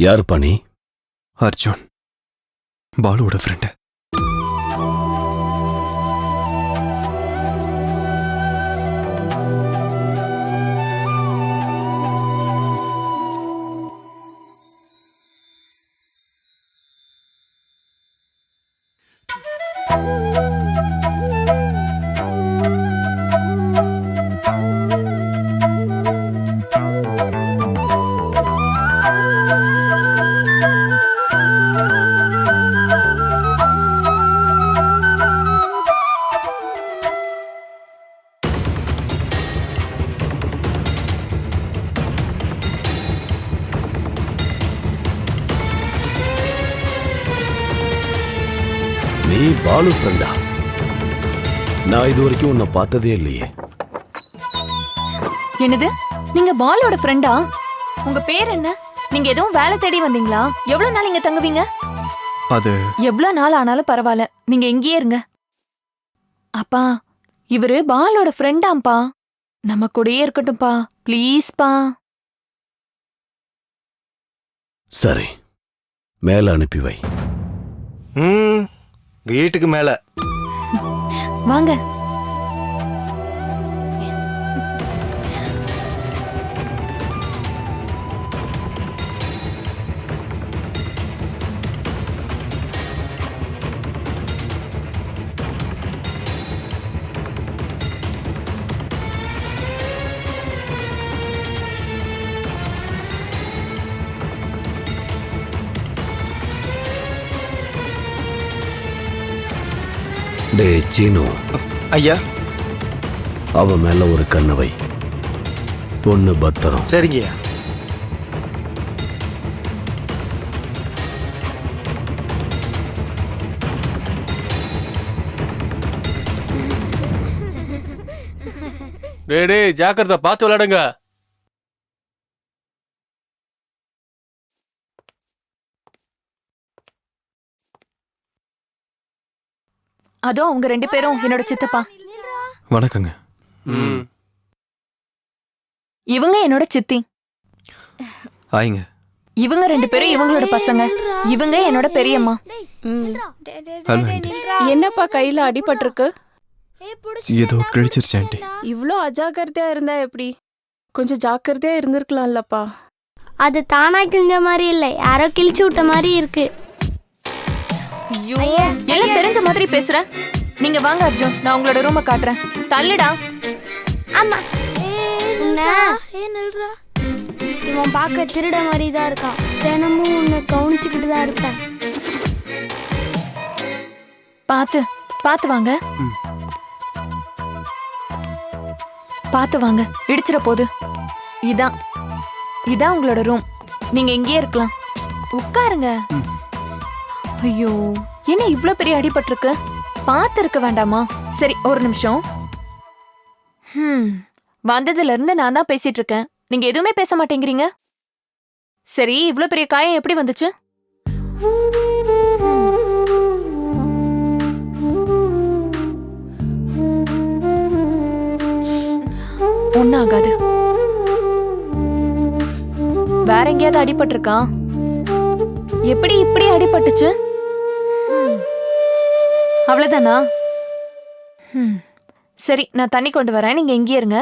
யாருப்பா நீ? அர்ஜுன், பாலுவோட ஃப்ரெண்டு. நீ பாலு ஃப்ரெண்டா? நான் இது வரைக்கும் உன்னை பார்த்ததே இல்லையே. என்னது, நீங்க பாலோட ஃப்ரெண்டா? உங்க பேர் என்ன? நீங்க எதுவும் வேலை தேடி வந்தீங்களா? எவ்வளவு நாள் இங்க தங்குவீங்க? அது எவ்வளவு நாள் ஆனாலும் பரவாயில்ல, நீங்க இங்கேயே இருங்க. அப்பா, இவரு பாலோட ஃப்ரெண்டாம்பா. நம்ம கூடயே இருக்கட்டும்பா, ப்ளீஸ்பா. சரி, மேல அனுப்பி வை. வீட்டுக்கு மேல வாங்க. டே சீனு, ஐயா. அவ மேல ஒரு கண்ணை வை. பொண்ணு பத்திரம். சரிங்கய்யா. டேய் ஜாக்கிரதை, பார்த்து விளையாடுங்க. அதோ அவங்க 2 பேரும் என்னோட சித்தப்பா. வணக்கங்க. ம். இவங்க என்னோட சித்தி. ஆயிங்க. இவங்க 2 பேரும் இவங்களோட பசங்க. இவங்க என்னோட பெரியம்மா. Hello aunty. என்னப்பா கையில அடிபட்டிருக்கு? ஏதோ கிழிச்சிருச்சு ஆண்டி. இவ்ளோ அஜாக்கிரதையா இருந்தா எப்படி? கொஞ்சம் ஜாக்கிரதையா இருந்திருக்கலாம்லப்பா. அது தானா கிழிஞ்ச மாதிரி இல்லை, யாரோ கிழிச்சு விட்ட மாதிரி இருக்கு. ஐயோ, எல்லாம் தெரிஞ்ச மாதிரி பேசுற. நீங்க வாங்க அர்ஜுன், நான் உங்களோட ரூமை காட்டுறேன். தள்ளுடா. ஆமா, இவன் பார்க்க திருட மாதிரி தான் இருக்கான். தினமும் உன்னை கவனிச்சுக்கிட்டு தான் இருப்பேன். பாத்து பாத்து வாங்க. பாத்து வாங்க, இடிச்சிட போது. இதான் இதான் உங்களோட ரூம். நீங்க இங்கேயே இருக்கலாம். உட்காருங்க. ஐயோ, என்ன இவ்ளோ பெரிய அடிபட்டிருக்கு? பாத்து இருக்க வேண்டாமா? சரி, ஒரு நிமிஷம். வந்ததுல இருந்து நான் தான் பேசிட்டு இருக்கேன். நீங்க எதுவுமே பேச மாட்டேங்கிறீங்க. சரி, இவ்ளோ பெரிய காயம் எப்படி வந்துச்சு? ஒன்னும் ஆகாது. வேற எங்கேயாவது அடிபட்டிருக்கா? எப்படி இப்படி அடிபட்டுச்சு? அவ்வளவுதானா? சரி, நான் தண்ணி கொண்டு வரேன், நீங்க எங்கே இருங்க.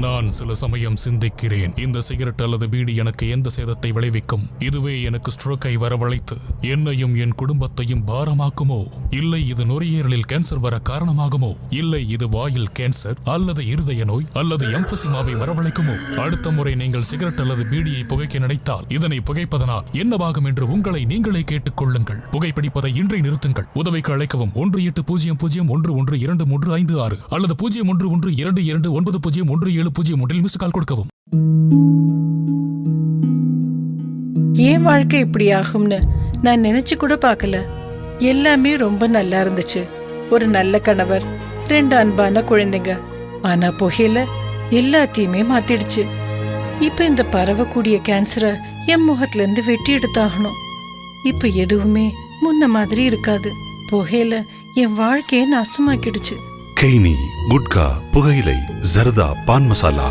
நான் சில சமயம் சிந்திக்கிறேன், இந்த சிகரெட் அல்லது பீடி எனக்கு எந்த சேதத்தை விளைவிக்கும்? இதுவே எனக்கு ஸ்ட்ரோக்கை வரவழைத்து என்னையும் என் குடும்பத்தையும் பாரமாக்குமோ? இல்லை இது நுரையீரலில் கேன்சர் வர காரணமாகுமோ? இல்லை இது வாயில் கேன்சர் அல்லது இருதய நோய் அல்லது எம்பசிமாவை வரவழைக்குமோ? அடுத்த முறை நீங்கள் சிகரெட் அல்லது பீடியை புகைக்க நினைத்தால் இதனை புகைப்பதனால் என்னவாகும் என்று உங்களை நீங்களே கேட்டுக்கொள்ளுங்கள். புகைப்பிடிப்பதை இன்றே நிறுத்துங்கள். உதவிக்கு அழைக்கவும் 1800112356 அல்லது 0112229010 மிஸ் கால் கொடுக்கவும். ஏன் வாழ்க்கை இப்படி ஆகும்னு நான் நினைச்சு கூட பார்க்கல. எல்லாமே ரொம்ப நல்லா இருந்துச்சு. ஒரு நல்ல கணவர், 2 அன்பான குழந்தைங்க. ஆனா புகையில எல்லாத்தையுமே மாத்திடுச்சு. இப்ப இந்த பரவக்கூடிய கேன்சரை என் முகத்துல இருந்து வெட்டி எடுத்தாகணும். இப்ப எதுவுமே முன்ன மாதிரி இருக்காது. புகையில என் வாழ்க்கையை நாசமாக்கிடுச்சு. கெய்னி, குட்கா, புகையிலை, ஜர்தா, பான் மசாலா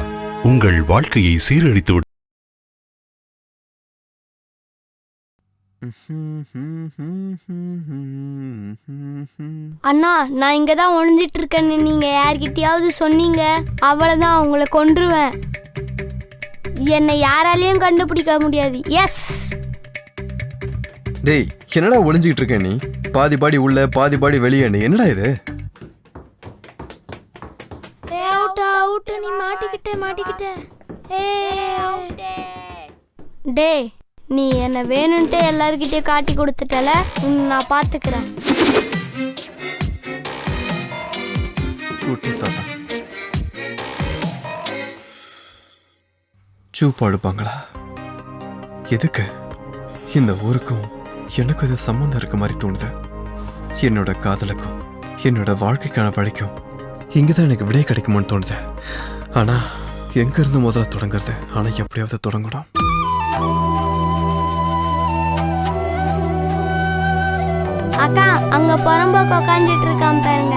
உங்கள் வாழ்க்கையை சீரழித்து விடும். அண்ணா, நான் இங்க தான் ஒளிஞ்சிட்டு இருக்கேன்னு நீங்க யார்கிட்டயாவது சொன்னீங்க, அவ்வளவுதான், உங்களை கொன்றுவேன். என்னை யாராலையும் கண்டுபிடிக்க முடியாது. எஸ். டேய், என்னடா ஒளிஞ்சிக்கிட்டு இருக்க நீ? பாதி பாடி உள்ள பாதி பாடி வெளியே. நீ என்னடா இது? நீ மாட்டிக்கிட்ட. டே, நீ என்ன வேணும்ட்டு எல்லார்கிட்டயும் காட்டி கொடுத்துட்டல, நான் பாத்துக்கிறேன். சூப்பா எடுப்பாங்களா? எதுக்கு? இந்த ஊருக்கும் எனக்கும் இது சம்பந்தம் இருக்க மாதிரி தோணுது. என்னோட காதலுக்கும் என்னோட வாழ்க்கைக்கான வழிக்கும் இங்கதான் எனக்கு விடை கிடைக்குமோன்னு தோணுது. ஆனா எங்க இருந்து முதல்ல தொடங்குறது? ஆனா எப்படியாவது தொடங்கணும். அக்கா, அங்க புறம்போக்கு உட்காந்துட்டு இருக்கான் பாருங்க.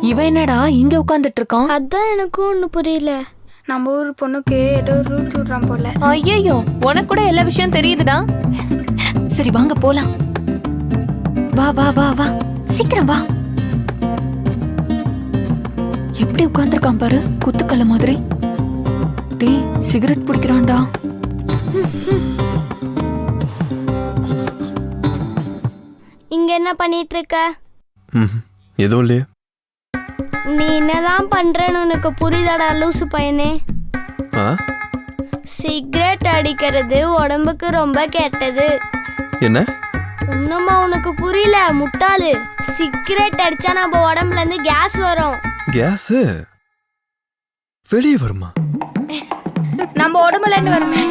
இவன் என்னடா இங்க உட்காந்துட்டு இருக்கான்? அதான் எனக்கும் ஒண்ணு புரியல. நம்ம ஊர் பொண்ணுக்கு ஏதோ ரூட் விடுறான் போல. ஐயோ, உனக்கு கூட எல்லா விஷயம் தெரியுதுடா. சரி வாங்க போலாம். வா வா வா வா, சீக்கிரம் வா. எப்படி உட்கார்ந்துருக்கான் பாரு, குத்துக்கல்ல மாதிரி. டேய், சிகரெட் பிடிக்கிறான்டா. இங்க என்ன பண்ணிட்டு இருக்க? எதுவும் இல்லையே. நீ என்னதான் பண்றேன்னு உனக்கு புரியுதாடா லூசு பையனே? சிகரெட் அடிக்கிறது உடம்புக்கு ரொம்ப கெட்டது. என்ன இன்னுமா உனக்கு புரியல முட்டாளு? சிகரெட் அடிச்சா நம்ம உடம்புல இருந்து கேஸ் வரும். கேஸ் வெளியே வருமா? நம்ம உடம்புல இருந்து வருமே.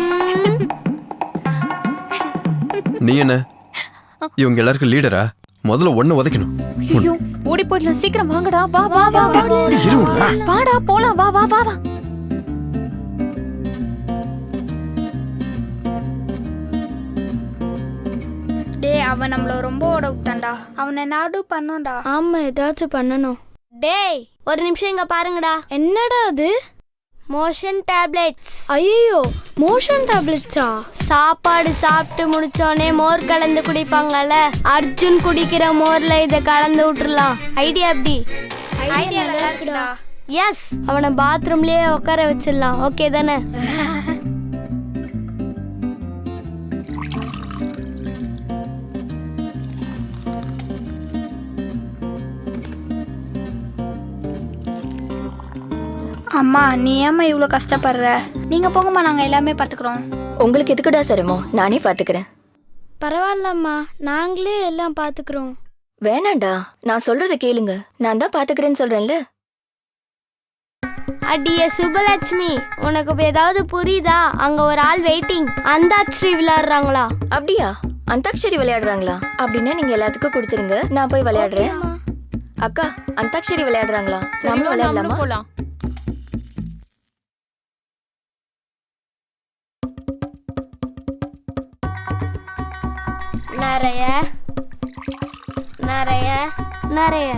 நீ என்ன இவங்க எல்லாருக்கும் லீடரா? முதல்ல ஒண்ணு உதைக்கணும். ஐயோ ஓடி போயிடலாம், சீக்கிரம் வாங்கடா. வா வா வா வா. வாடா போலாம், வா வா வா வா. டேய் அவன் நம்மள ரொம்ப ஓட விட்டான்டா. அவனை நாடு பண்ணோம்டா. ஆமா ஏதாச்சும் பண்ணணும். டேய் ஒரு நிமிஷம் இங்க பாருங்கடா. என்னடா அது? Motion tablets. ஐயோ மோஷன் டேப்லெட்ஸா? சாப்பாடு சாப்பிட்டு முடிச்சோடனே மோர் கலந்து குடிப்பாங்கல்ல, அர்ஜுன் குடிக்கிற மோர்ல இதை கலந்து விட்டுறலாம். ஐடியா எப்படி? ஐடியா நல்லா இருக்குடா. எஸ், அவனை பாத்ரூம்லயே உட்கார வச்சிடலாம். ஓகே தானே? அம்மா நீ ஏம்மா இவ்வளோ கஷ்டப்படுற? நீங்க போங்கம்மா, நாங்க எல்லாமே பாத்துக்கிறோம். உங்களுக்கு எதுக்குடா சிரமம்? நானே பாத்துக்கிறேன். பரவாயில்லம்மா, நாங்களே எல்லாம் பாத்துக்கிறோம். வேணாண்டா, நான் சொல்றத கேளுங்க. நான் தான் பாத்துக்கிறேன்னு சொல்றேன்ல. அடியே சுபலட்சுமி, உனக்கு இப்ப ஏதாவது புரியுதா? அங்க ஒரு ஆள் வெயிட்டிங். அந்தாட்சி விளையாடுறாங்களா? அப்படியா? அந்தாக்ஷரி விளையாடுறாங்களா? அப்படின்னா நீங்க எல்லாத்துக்கும் கொடுத்துருங்க, நான் போய் விளையாடுறேன். அக்கா, அந்தாக்ஷரி விளையாடுறாங்களா? நாமளும் விளையாடலாமா? நிறைய நிறைய நிறைய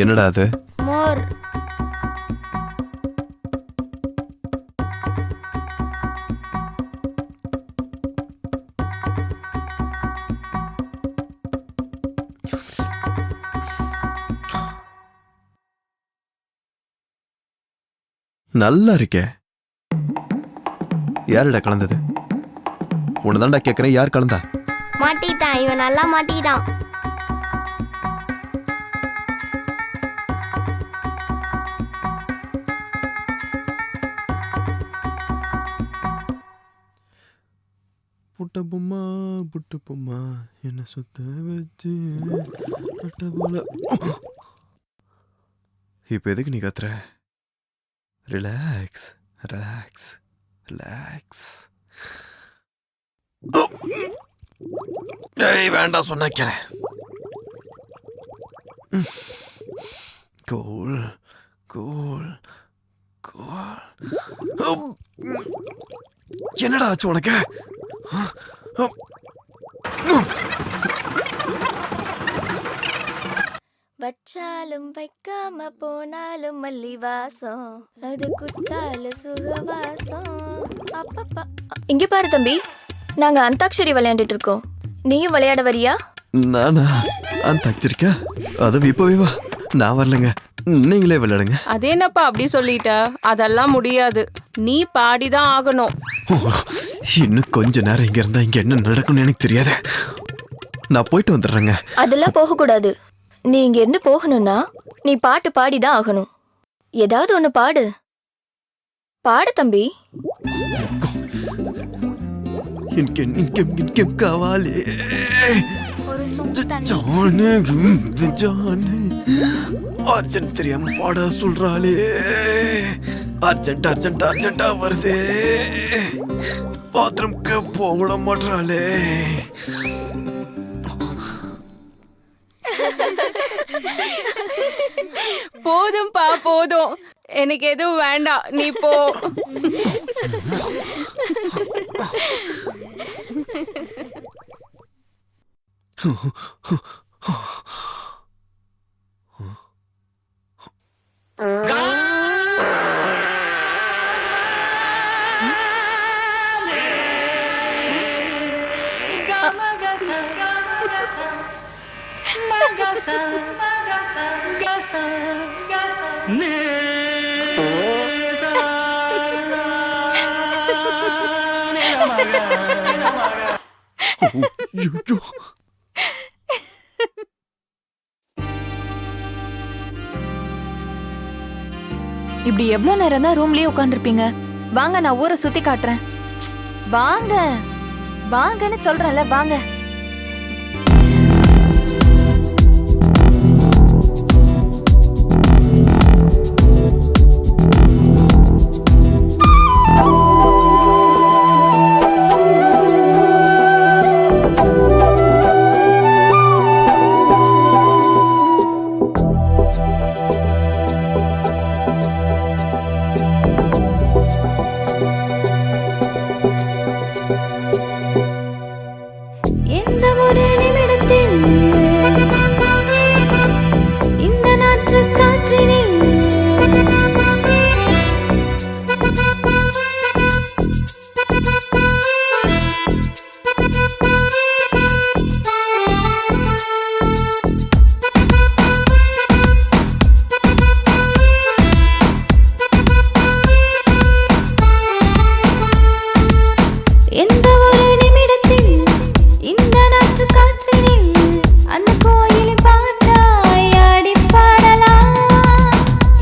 என்னடா அது? மோர். நல்லா இருக்கே. யாருடா கலந்தது? உன்னதான்டா கேக்குறேன், யார் கலந்தா? மாட்டிட்டான் இவன், நல்லா மாட்டிட்டான். புட்ட பொம்மா புட்டு பொம்மா என்ன சுத்த வச்சு போல. இப்ப எதுக்கு நீ கத்துற? Relax relax relax. ஏய் வேண்டாம் சொன்னா கேள. Cool cool cool. என்னடா ஆச்சு உனக்கு? வச்சாலும் வைக்காம போனாலும் மல்லி வாசம், அது குத்தால சுகவாசம். அப்பப்பா. இங்க பாரு தம்பி, நாங்க அந்தாக்ஷரி விளையாண்டுட்டு இருக்கோம். நீயும் விளையாட வரியா? நானா அந்தாக்ஷரிக்கா? அது இப்பவே வா. நான் வரலங்க, நீங்களே விளையாடுங்க. அது என்னப்பா அப்படி சொல்லிட்ட? அதெல்லாம் முடியாது, நீ பாடிதான் ஆகணும். இன்னும் கொஞ்ச நேரம் இங்க இருந்தா இங்க என்ன நடக்கும்னு எனக்கு தெரியாது. நான் போயிட்டு வந்துடுறேங்க. அதெல்லாம் போகக்கூடாது. நீ இங்க இருந்து போகணும்னா நீ பாட்டு பாடிதான் ஆகணும். ஏதாவது ஒண்ணு பாடு. பாடு தம்பி. காவாலே அர்ஜென்ட் தெரியாம பாட சொல்றாளே. அர்ஜென்ட் அர்ஜென்ட் அர்ஜென்டா வருதே. பாத்ரூம்க்கு போட மாட்டாளே. போதும்பா போதும், எனக்கு எதுவும் வேண்டாம், நீ போ. இப்படி எவ்வளவு நேரம் தான் ரூம்லயே உட்காந்துருப்பீங்க? வாங்க, நான் ஊரை சுத்தி காட்டுறேன். வாங்க வாங்கன்னு சொல்றேன்ல, வாங்க. எந்த ஒரு நிமிடத்தில் இந்த நாற்று காற்றினில் எந்த ஒரு நிமிடத்தில் இந்த நாற்று காற்றினில் அந்த கோயிலில் பாட்டாய் ஆடி பாடலாம்.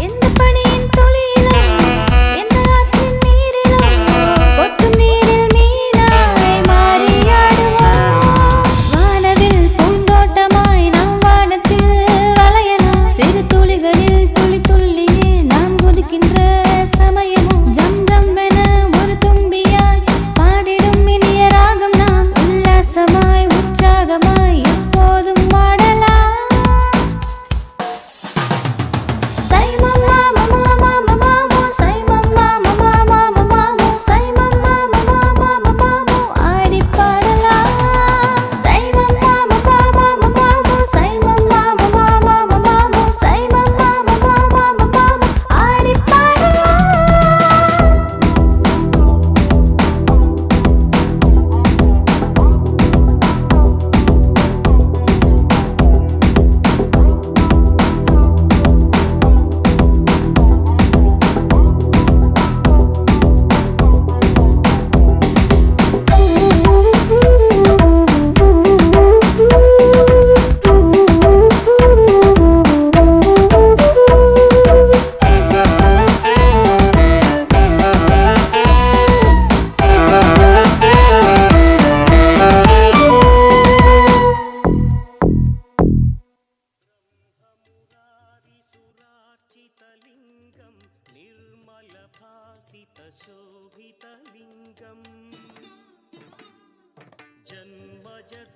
எந்த பனியின் துளியிலும் எந்த ஆற்றின் நீரிலும் கொட்டும் நீரில் மீனாய் மாறி ஆடுவோம். வானவில் பூந்தோட்டமாய் நாம் வானத்தில் வளையலாம். சிறு துளிகளில் துளி துள்ளியே நாம் குதிக்கின்ற சமயமும் ஜம் ஜம் என ஒரு தும்பியாய் பாடிடும் இனிய ராகம் நாம் உல்லாசமாய் உற்சாகமாய் எப்போதும் பாடலாம். சை மம்மா மம்மா மம்மா மாமோ, சை மம்மா மம்மா மம்மா மாமோ, சை மம்மா மம்மா மம்மா மாமோ, ஆடி பாடலாம். சை மம்மா மம்மா மம்மா மாமோ, சை மம்மா மம்மா மம்மா மாமோ, சை மம்மா மம்மா மம்மா மாமோ, ஆடி பாடலாம்.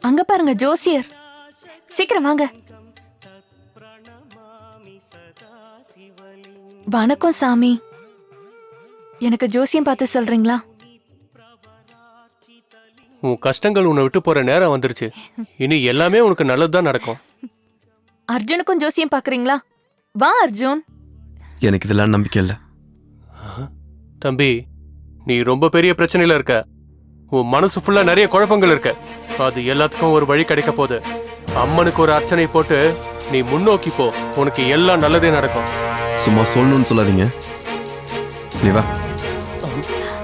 அங்க பாருங்க ஜோசியர், சீக்கிரம் வாங்க. வணக்கம் சாமி, எனக்கு ஜோசியம் பார்த்து சொல்றீங்களா? உன் கஷ்டங்கள் உன்னை விட்டு போற நேரம் வந்துருச்சு. இனி எல்லாமே உனக்கு நல்லதுதான் நடக்கும். அர்ஜுனுக்கும் ஜோசியம் பாக்குறீங்களா? வா அர்ஜுன். எனக்கு இதெல்லாம் நம்பிக்கை இல்லை. தம்பி, நீ ரொம்ப பெரிய பிரச்சனையில இருக்க. உன் மனசு ஃபுல்லா நிறைய குழப்பங்கள் இருக்க. அது எல்லாத்துக்கும் ஒரு வழி கிடைக்க போகுது. அம்மனுக்கு ஒரு அர்ச்சனை போட்டு நீ முன்னோக்கி போ. உனக்கு எல்லாம் நல்லதே நடக்கும். சும்மா சொல்லணும்னு சொல்லாதீங்க. நீ வா.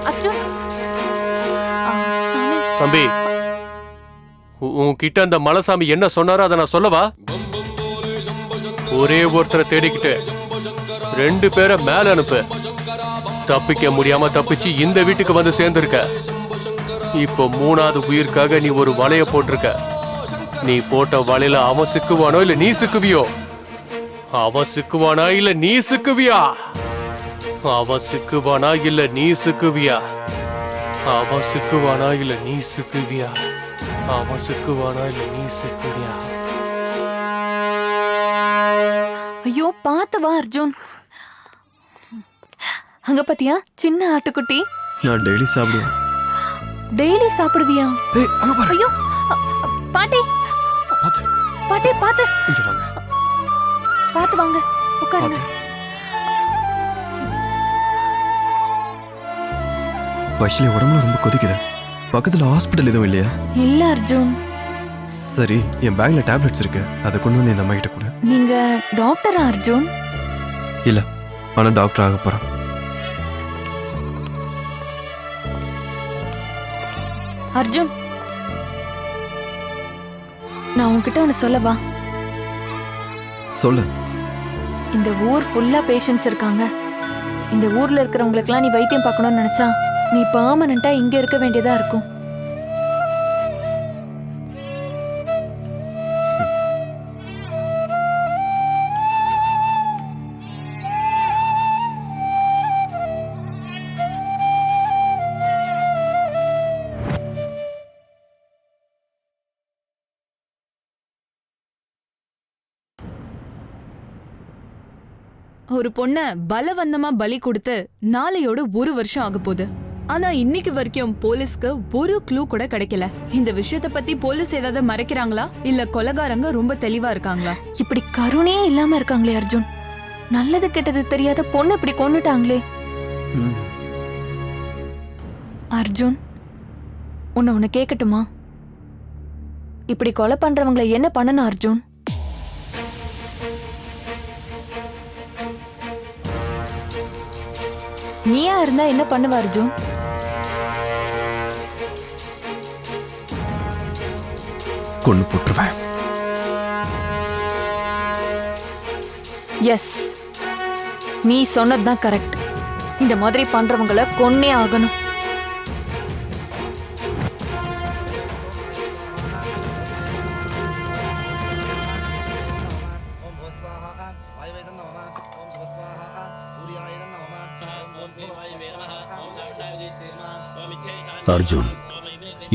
அர்ஜுன். தம்பி, உன்கிட்ட அந்த மலைசாமி என்ன சொன்னாரோ அதை நான் சொல்லவா? ஒரே ஒருத்தரை தேடிக்கிட்டு 2 பேரை மேல அனுப்பு. தப்பிக்க முடியாம தப்பிச்சு இந்த வீட்டுக்கு வந்து சேர்ந்திருக்க. இப்போ 3வது உயிருக்காக நீ ஒரு வலைய போட்டிருக்க. நீ போட்ட வலையில அவன் சிக்குவானோ இல்ல நீ சிக்குவியோ? அவன் சிக்குவானா இல்ல நீ சிக்குவியா? அவன் சிக்குவானா இல்ல நீ சிக்குவியா? அவன் சிக்குவானா இல்ல நீ சிக்குவியா? அவன் சிக்குவானா இல்ல நீ சிக்குவியா? ஐயோ, பார்த்து வா அர்ஜுன். அங்க பாத்தியா சின்ன ஆட்டுக்குட்டி? நான் டெய்லி சாப்பிடுவேன். டெய்லி சாப்பிடுவியா? ஐயோ பாட்டி, பாட்டி பாத்து பாத்து வாங்க, உட்காருங்க. வைஷ்லி உடம்புல ரொம்ப கொதிக்குது. பக்கத்துல ஹாஸ்பிட்டல் எதுவும் இல்லையா? இல்ல அர்ஜுன். சரி, என் பேக்ல டேப்லெட்ஸ் இருக்கு, அதை கொண்டு வந்து இந்த அம்மா கிட்ட கொடு. நீங்க டாக்டரா அர்ஜுன்? இல்ல, ஆனா டாக்டர் ஆக போறேன். அர்ஜுன், நான் உன்கிட்ட ஒன்னு சொல்லவா? சொல்லு. இந்த ஊர் ஃபுல்லா பேஷண்ட்ஸ் இருக்காங்க. இந்த ஊர்ல இருக்கிறவங்களுக்குலாம் நீ வைத்தியம் பார்க்கணும்னு நினைச்சா நீ பெர்மனண்டா இங்க இருக்க வேண்டியதா இருக்கும். ஒரு பொண்ண பலவந்தமா பலி கொடுத்து நாளையோட 1 வருஷம் ஆக போகுது. ஆனா இன்னைக்கு வரைக்கும் போலீஸ்க்கு ஒரு க்ளூ கூட கிடைக்கல. இந்த விஷயத்த பத்தி போலீஸ் ஏதாவது மறைக்கிறாங்களா இல்ல கொலைகாரங்க ரொம்ப தெளிவா இருக்காங்களா? இப்படி கருணையே இல்லாம இருக்காங்களே அர்ஜுன். நல்லது கெட்டது தெரியாத பொண்ணு இப்படி கொன்னுட்டாங்களே. அர்ஜுன், உன்னை கேட்கட்டுமா? இப்படி கொலை பண்றவங்களை என்ன பண்ணணும் அர்ஜுன்? நீயா இருந்தா என்ன பண்ணுவ அர்ஜுன்? கொன்னு போட்டுருவேன். எஸ், நீ சொன்னதுதான் கரெக்ட். இந்த மாதிரி பண்றவங்கள கொன்னே ஆகணும். அர்ஜுன்,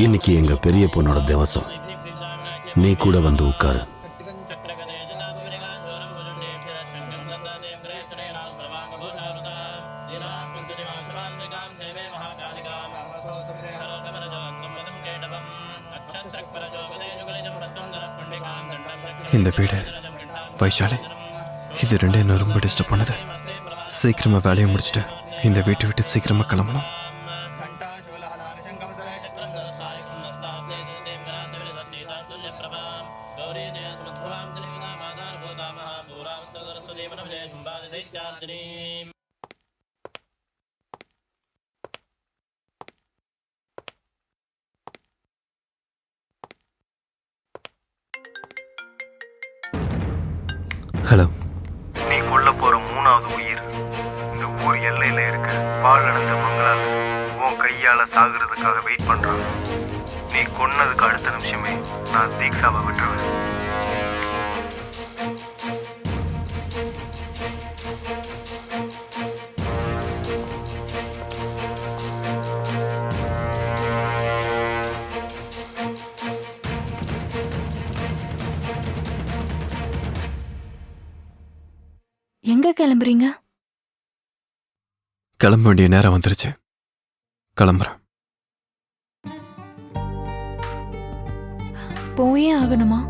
இன்னைக்கு எங்க பெரிய பொண்ணோட திவசம். நீ கூட வந்து உட்காரு. இந்த வீடு, வைஷாலி, இது ரெண்டும் என்ன ரொம்ப டிஸ்டர்ப் பண்ணுது. சீக்கிரமா வேலையை முடிச்சுட்டு இந்த வீட்டை விட்டு சீக்கிரமா கிளம்பணும். ஹலோ. நீ கொல்ல போற 3வது உயிர் இந்த ஊர் எல்லையில இருக்க பாழடைந்த மங்களால உன் கையால சாகுறதுக்காக வெயிட் பண்றான். நீ கொன்னதுக்கு அடுத்த நிமிஷமே நான் தீக்ஷாவை விட்டுருவேன். எங்க கிளம்புறீங்க? கிளம்ப வேண்டிய நேரம் வந்துருச்சு. கிளம்புறேன். போயே ஆகணுமா?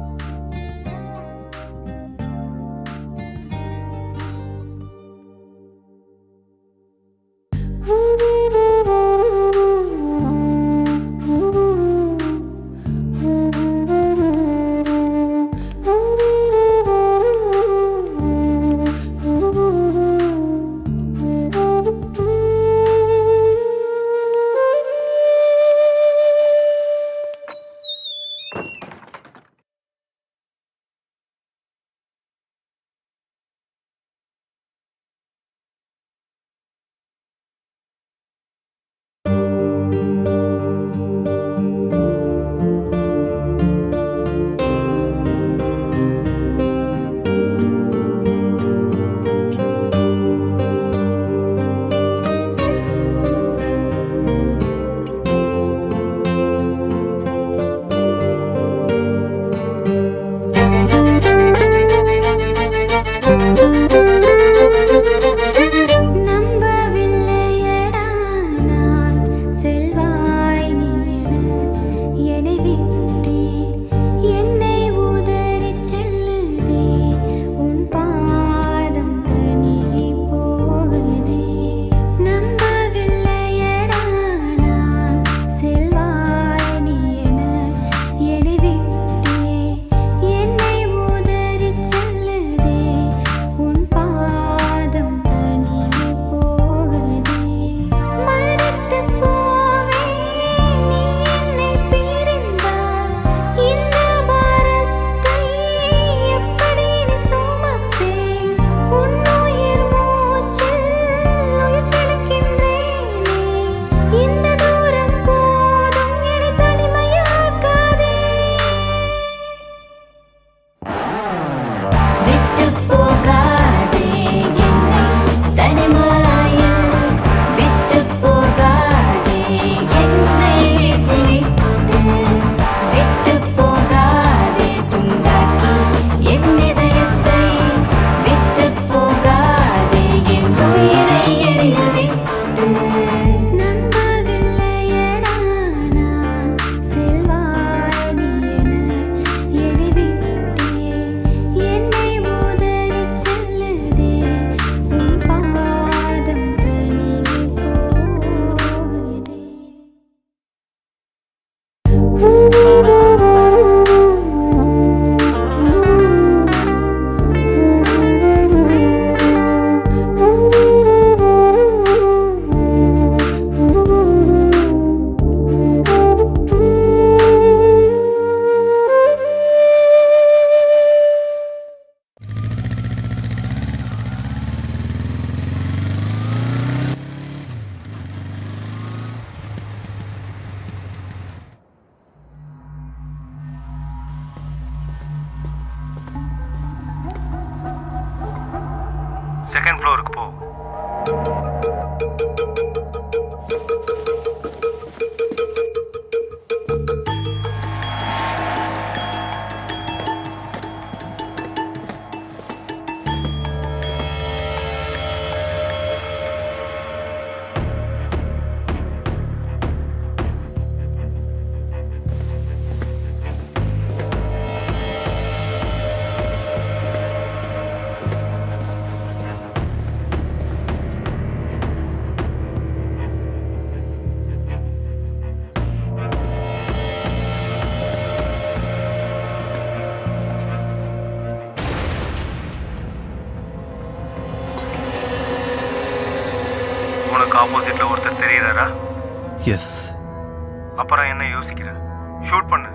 செகண்ட் ஃப்ளோருக்கு போ. உனக்கு ஆப்போசிட்ல ஒருத்தர் தெரியறாரா? எஸ். அப்புறம் என்ன யோசிக்கிற? ஷூட் பண்ணு.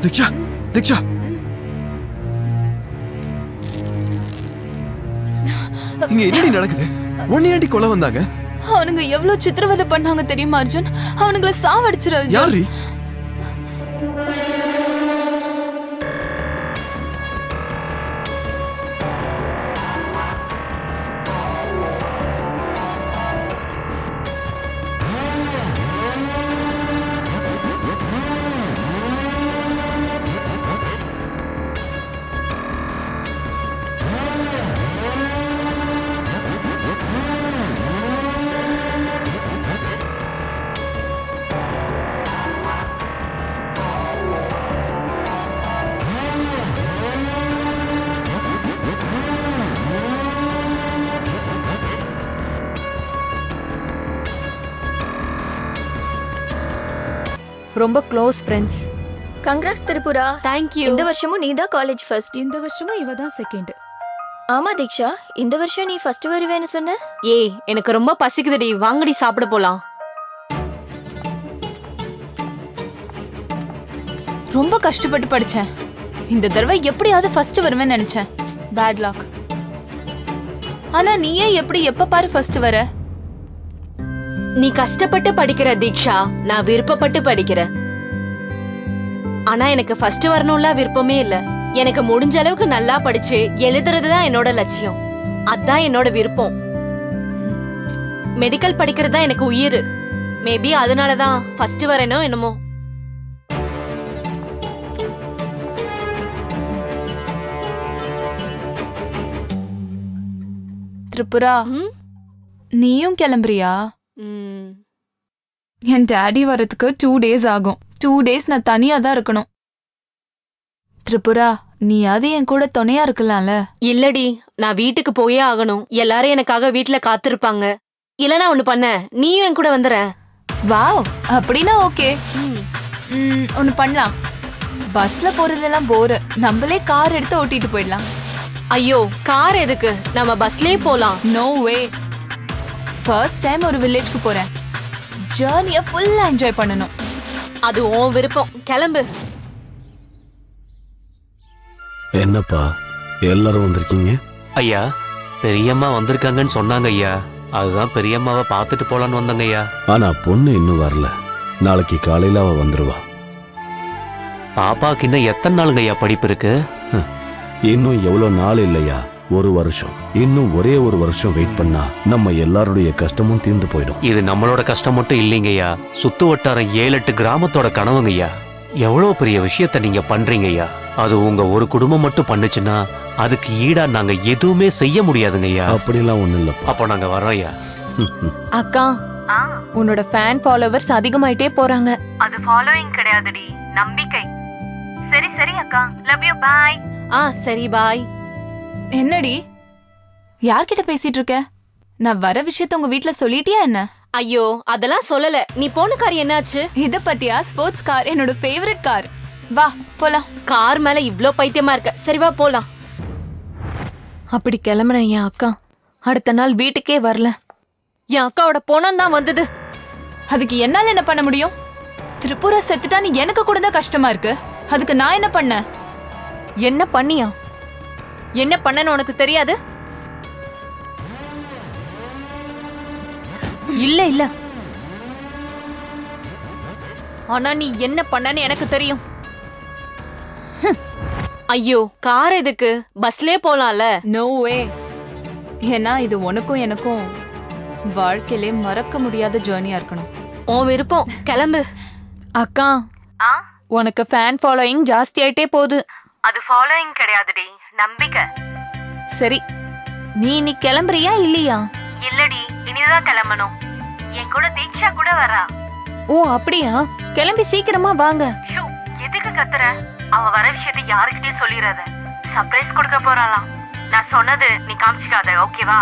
திக்ஷா, திக்ஷா, இங்க என்னடி நடக்குது? ஒன்னியாண்டி கொலை வந்தாங்க. அவனுங்க எவ்வளவு சித்திரவதை பண்ணாங்க தெரியுமா அர்ஜுன்? அவனுங்களை சாவடிச்சிரு. யாரு? ரொம்ப close friends. Congrats Tripura. Thank you. இந்த வருஷமும் நீ தான் காலேஜ் ஃபர்ஸ்ட். இந்த வருஷமும் இவ தான் செகண்ட். ஆமா தீக்ஷா, இந்த வருஷம் நீ ஃபர்ஸ்ட் வருவேன்னு சொன்ன. ஏய், எனக்கு ரொம்ப பசிக்குதுடி, வாங்கடி சாப்பிட போலாம். ரொம்ப கஷ்டப்பட்டு படிச்சேன். இந்த தடவை எப்படியாவது ஃபர்ஸ்ட் வருவேன்னு நினைச்சேன். Bad luck. ஆனா நீயே எப்படி எப்ப பாரு ஃபர்ஸ்ட் வர? நீ கஷ்டப்பட்டு படிக்கிற தீக்ஷா, நான் விருப்பப்பட்டு படிக்கிறேன். ஆனா எனக்கு ஃபர்ஸ்ட் வரணும்ல விருப்பமே இல்ல. எனக்கு முடிஞ்ச அளவுக்கு நல்லா படிச்சு எழுதுறதுதான் என்னோட லட்சியம். அதான் என்னோட விருப்பம். மெடிக்கல் படிக்கிறது தான் எனக்கு உயிர். மேபி அதனாலதான் ஃபர்ஸ்ட் வரேனோ என்னமோ. திரிபுரா, நீயும் கிளம்புறியா? என் டாடி வரதுக்கு 2 days ஆகும். 2 days நான் தனியா தான் இருக்கணும். திரிபுரா நீயாவது என் கூட துணையா இருக்கலாம்ல. இல்லடி, நான் வீட்டுக்கு போயே ஆகணும். எல்லாரும் எனக்காக வீட்டுல காத்திருப்பாங்க. இல்லனா ஒண்ணு பண்ண, நீயும் என் கூட வந்துற. வாவ், அப்படின்னா ஓகே. ஒண்ணு பண்ணலாம். பஸ்ல போறதெல்லாம் போரு, நம்மளே கார் எடுத்து ஓட்டிட்டு போயிடலாம். ஐயோ, கார் எதுக்கு? நம்ம பஸ்லயே போலாம். நோ வே. ஃபர்ஸ்ட் டைம் ஒரு வில்லேஜ்க்கு போறேன். ஜர்னியை ஃபுல்லா என்ஜாய் பண்ணணும். அது உன் விருப்பம். கிளம்பு. என்னப்பா எல்லாரும் வந்திருக்கீங்க? ஐயா, பெரியம்மா வந்திருக்காங்கன்னு சொன்னாங்க ஐயா. அதுதான் பெரியம்மாவை பார்த்துட்டு போலான்னு வந்தாங்க ஐயா. ஆனா பொண்ணு இன்னும் வரல. நாளைக்கு காலையில அவ வந்துருவா. பாப்பாக்கு இன்னும் எத்தனை நாளுங்க ஐயா படிப்பு இருக்கு? இன்னும் எவ்வளவு நாள் இல்லையா? 1 வருஷம். இன்னும் ஒரே 1 வருஷம் வெயிட் பண்ணா நம்ம எல்லாருடைய கஷ்டமும் தீர்ந்து போயிடும். இது நம்மளோட கஷ்டம் மட்டும் இல்லைங்க ஐயா, சுத்து வட்டாரம் 7-8 கிராமத்தோட கனவுங்க ஐயா. எவ்வளவு பெரிய விஷயத்த நீங்க பண்றீங்க ஐயா. அது உங்க ஒரு குடும்பம் மட்டும் பண்ணுச்சுன்னா அதுக்கு ஈடா நாங்க எதுவுமே செய்ய முடியாதுங்க ஐயா. அப்படிலாம் ஒண்ணு இல்லப்பா. அப்போ நாங்க வரோம் ஐயா. அக்கா, உன்னோட ஃபேன் ஃபாலோவர்ஸ் அதிகமாயிட்டே போறாங்க. அது ஃபாலோயிங் கிடையாதுடி, நம்பிக்கை. சரி சரி அக்கா, லவ் யூ, பை. சரி பாய். என்னடி யார்கிட்ட பேசிட்டு இருக்க? நான் வர விஷயத்த உங்க வீட்ல சொல்லிட்டியா என்ன? ஐயோ, அதெல்லாம் சொல்லல. நீ போன கார் என்னாச்சு? இத பத்தியா? ஸ்போர்ட்ஸ் கார், என்னோட ஃபேவரட் கார். வா போலாம். கார் மேல இவ்ளோ பைத்தியமா இருக்க. சரி வா போலாம். அப்படி கிளம்புறேன் என் அக்கா. அடுத்த நாள் வீட்டுக்கே வரல. என் அக்காவோட போனம் தான் வந்தது. அதுக்கு என்னால என்ன பண்ண முடியும்? திரிபுரா செத்துட்டான்னு எனக்கு கூட தான் கஷ்டமா இருக்கு. அதுக்கு நான் என்ன பண்ண? என்ன பண்ணியா? என்ன பண்ணன்னு உனக்கு தெரியாது? இல்ல இல்ல, ஆனா நீ என்ன பண்ணன்னு எனக்கு தெரியும். ஐயோ, கார் எதுக்கு? பஸ்லயே போலாம்ல. No way. ஏன்னா இது உனக்கும் எனக்கும் வாழ்க்கையிலே மறக்க முடியாத ஜர்னியா இருக்கணும். உன் விருப்பம். கிளம்பு. அக்கா, உனக்கு ஃபேன் ஃபாலோயிங் ஜாஸ்தி ஆயிட்டே போகுது. அது ஃபாலோயிங் கிடையாதுடி, நம்பிக்கை. சரி, நீ இன்னைக்கு கிளம்புறியா இல்லையா? இல்லடி, இனிதான் கிளம்பணும். என் கூட தீக்ஷா கூட வரா. ஓ அப்படியா? கிளம்பி சீக்கிரமா வாங்க. ஷூ, எதுக்கு கத்துற? அவ வர விஷயத்தை யாருக்கிட்டயும் சொல்லிடாத. சர்ப்ரைஸ் கொடுக்க போறாளாம். நான் சொன்னது நீ காமிச்சிக்காத, ஓகேவா?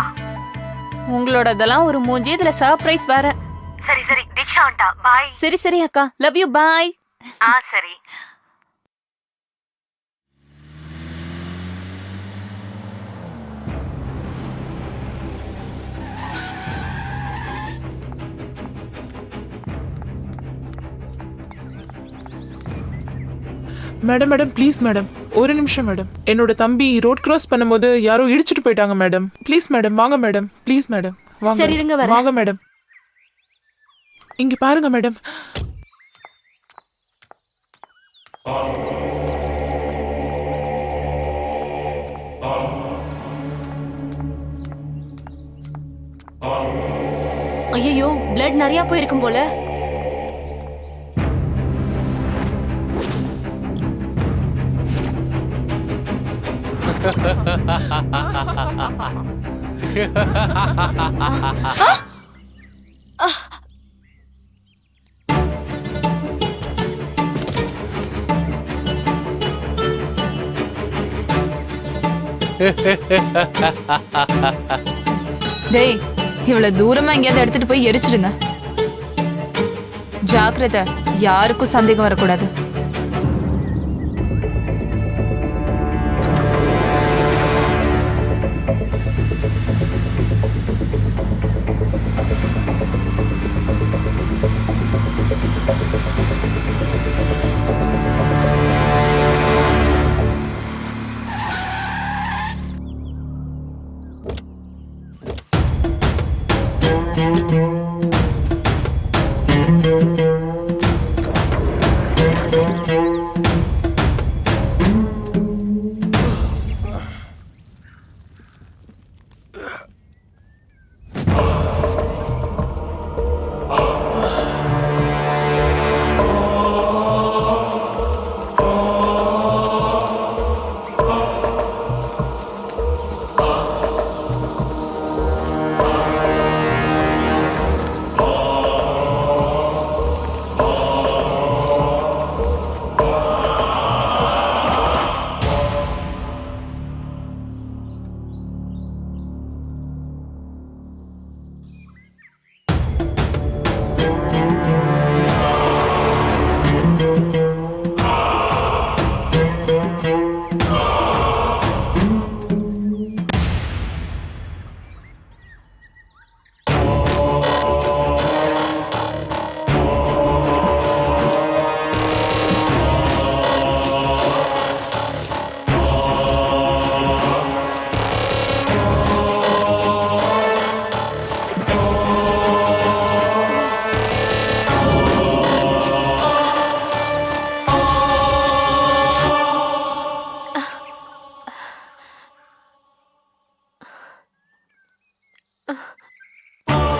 உங்களோடதெல்லாம் ஒரு மூஞ்சி, இதுல சர்ப்ரைஸ் வேற. சரி சரி, தீக்ஷா வந்துட்டா, பாய். சரி சரி அக்கா, லவ் யூ, பாய். சரி. மேடம் மேடம் ப்ளீஸ் மேடம், ஒரு நிமிஷம் மேடம். என்னோட தம்பி ரோட் கிராஸ் பண்ணும்போது யாரோ இடிச்சிட்டு போயிட்டாங்க மேடம். ப்ளீஸ் மேடம், வாங்க மேடம், ப்ளீஸ் மேடம், வாங்க. சரி இருங்க, வரேன். வாங்க மேடம், இங்க பாருங்க மேடம். ஐயோ, பிளட் நிறைய போயிருக்கும் போல. டேய், இவ்வளவு தூரமா எங்கேயாவது எடுத்துட்டு போய் எரிச்சிடுங்க. ஜாக்கிரதை, யாருக்கும் சந்தேகம் வரக்கூடாது.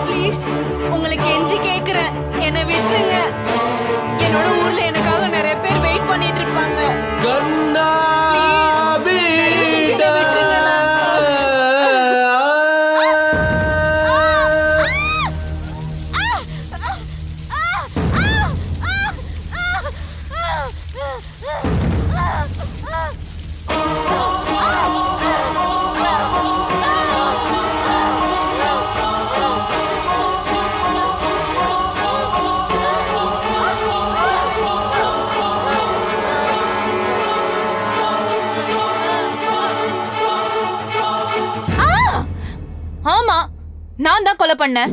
ப்ளீஸ் உங்களுக்கு கெஞ்சி கேக்குறேன், என்னை விட்டுருங்க. என்னோட ஊர்ல எனக்காக நிறைய பேர் வெயிட் பண்ணிட்டு இருப்பாங்க. கண்ணா தயவு செஞ்சு என்னை விட்டுருங்க. ஆமா, நான் தான் கொலை பண்ணேன்.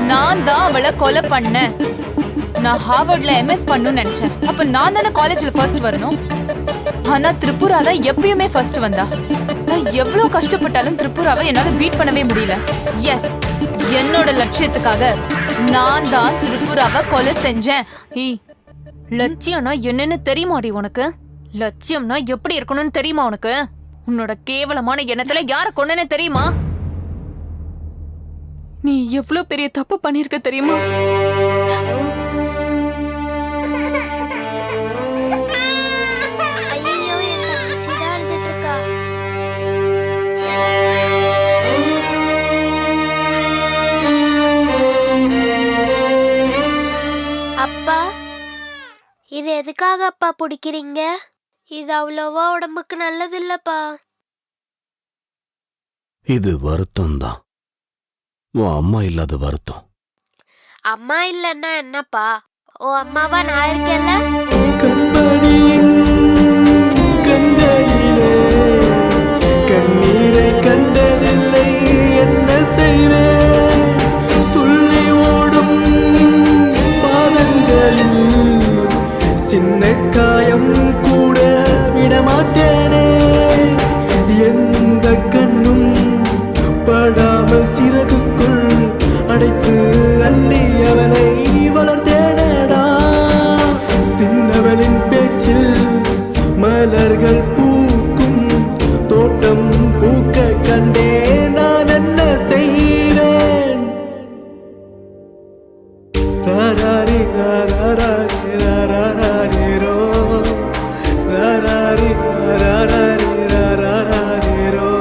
நான் தான் அவளை கொலை பண்ணேன். நான் ஹார்வர்ட்ல எம்எஸ் பண்ணணும்னு நினைச்சேன். அப்ப நான் தானே காலேஜ்ல ஃபர்ஸ்ட் வரணும். ஆனா திரிபுரா தான் எப்பயுமே ஃபர்ஸ்ட் வந்தா. நான் எவ்வளவு கஷ்டப்பட்டாலும் திரிபுராவை என்னால பீட் பண்ணவே முடியல. எஸ், என்னோட லட்சியத்துக்காக நான் தான் திரிபுராவை கொலை செஞ்சேன். லட்சியம்னா என்னன்னு தெரியுமாடி உனக்கு? லட்சியம்னா எப்படி இருக்கணும்னு தெரியுமா உனக்கு? உன்னோட கேவலமான எண்ணத்துல யார கொன்னேன்னு தெரியுமா? நீ எவ்வளவு பெரிய தப்பு பண்ணிருக்க தெரியுமா? ஐயோ, என் தங்கச்சி தான் அழுதுட்டு இருக்கா. அப்பா, இது எதுக்காக அப்பா பிடிக்கிறீங்க? இது அவ்வளோவா உடம்புக்கு நல்லது இல்லப்பா. இது வருத்தம் தான். உன் அம்மா இல்லாத வருத்தம். அம்மா இல்லைன்னா என்னப்பா? ஓ அம்மாவா நான் இருக்கேன்ல. கண்ணீரை கண்டதில்லை, என்ன செய்வேன்? துள்ளி ஓடும் பாதங்களில் சின்ன காயம் கூட விடமாட்டேனே. எந்த கண்ணும் படாமல் சிறகுக்குள் அடைத்து அள்ளி அவளை வளர்த்தேனடா. சின்னவளின் பேச்சில் மலர்கள் பூக்கும் தோட்டம் பூக்க கண்டே. நான் என்ன செய்வேன்? ராராரி ராராரி ராராரோ, ராராரி ராராரி ராராரோ,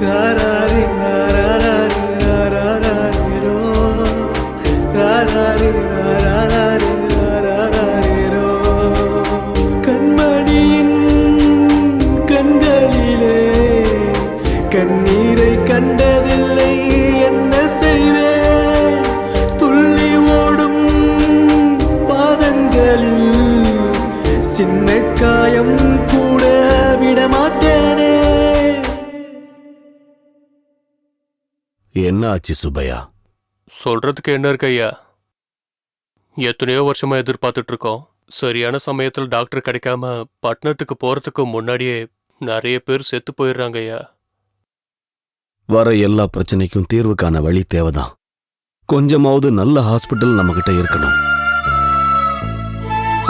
ராராரி ராராரி ராராரோ, ராராரி ராராரி ராராரோ. கண்மணியின் கண்களிலே கண்ணீரை கண்டதில்லை, என்ன செய்வேன்? துள்ளி ஓடும் பாதங்களில் சின்ன காயம் கூட விடமாட்டேனே. என்ன ஆச்சு சுப்பையா? சொல்றதுக்கு என்ன இருக்கு ஐயா? எத்தனையோ வருஷமா எதிர்பார்த்துட்டு இருக்கோம். சரியான சமயத்தில் டாக்டர் கிடைக்காம பட்டணத்துக்கு போறதுக்கு முன்னாடியே நிறைய பேர் செத்து போயிடுறாங்க ஐயா. வர எல்லா பிரச்சனைக்கும் தீர்வு காண வழி தேவைதான். கொஞ்சமாவது நல்ல ஹாஸ்பிட்டல் நம்ம கிட்ட இருக்கணும்.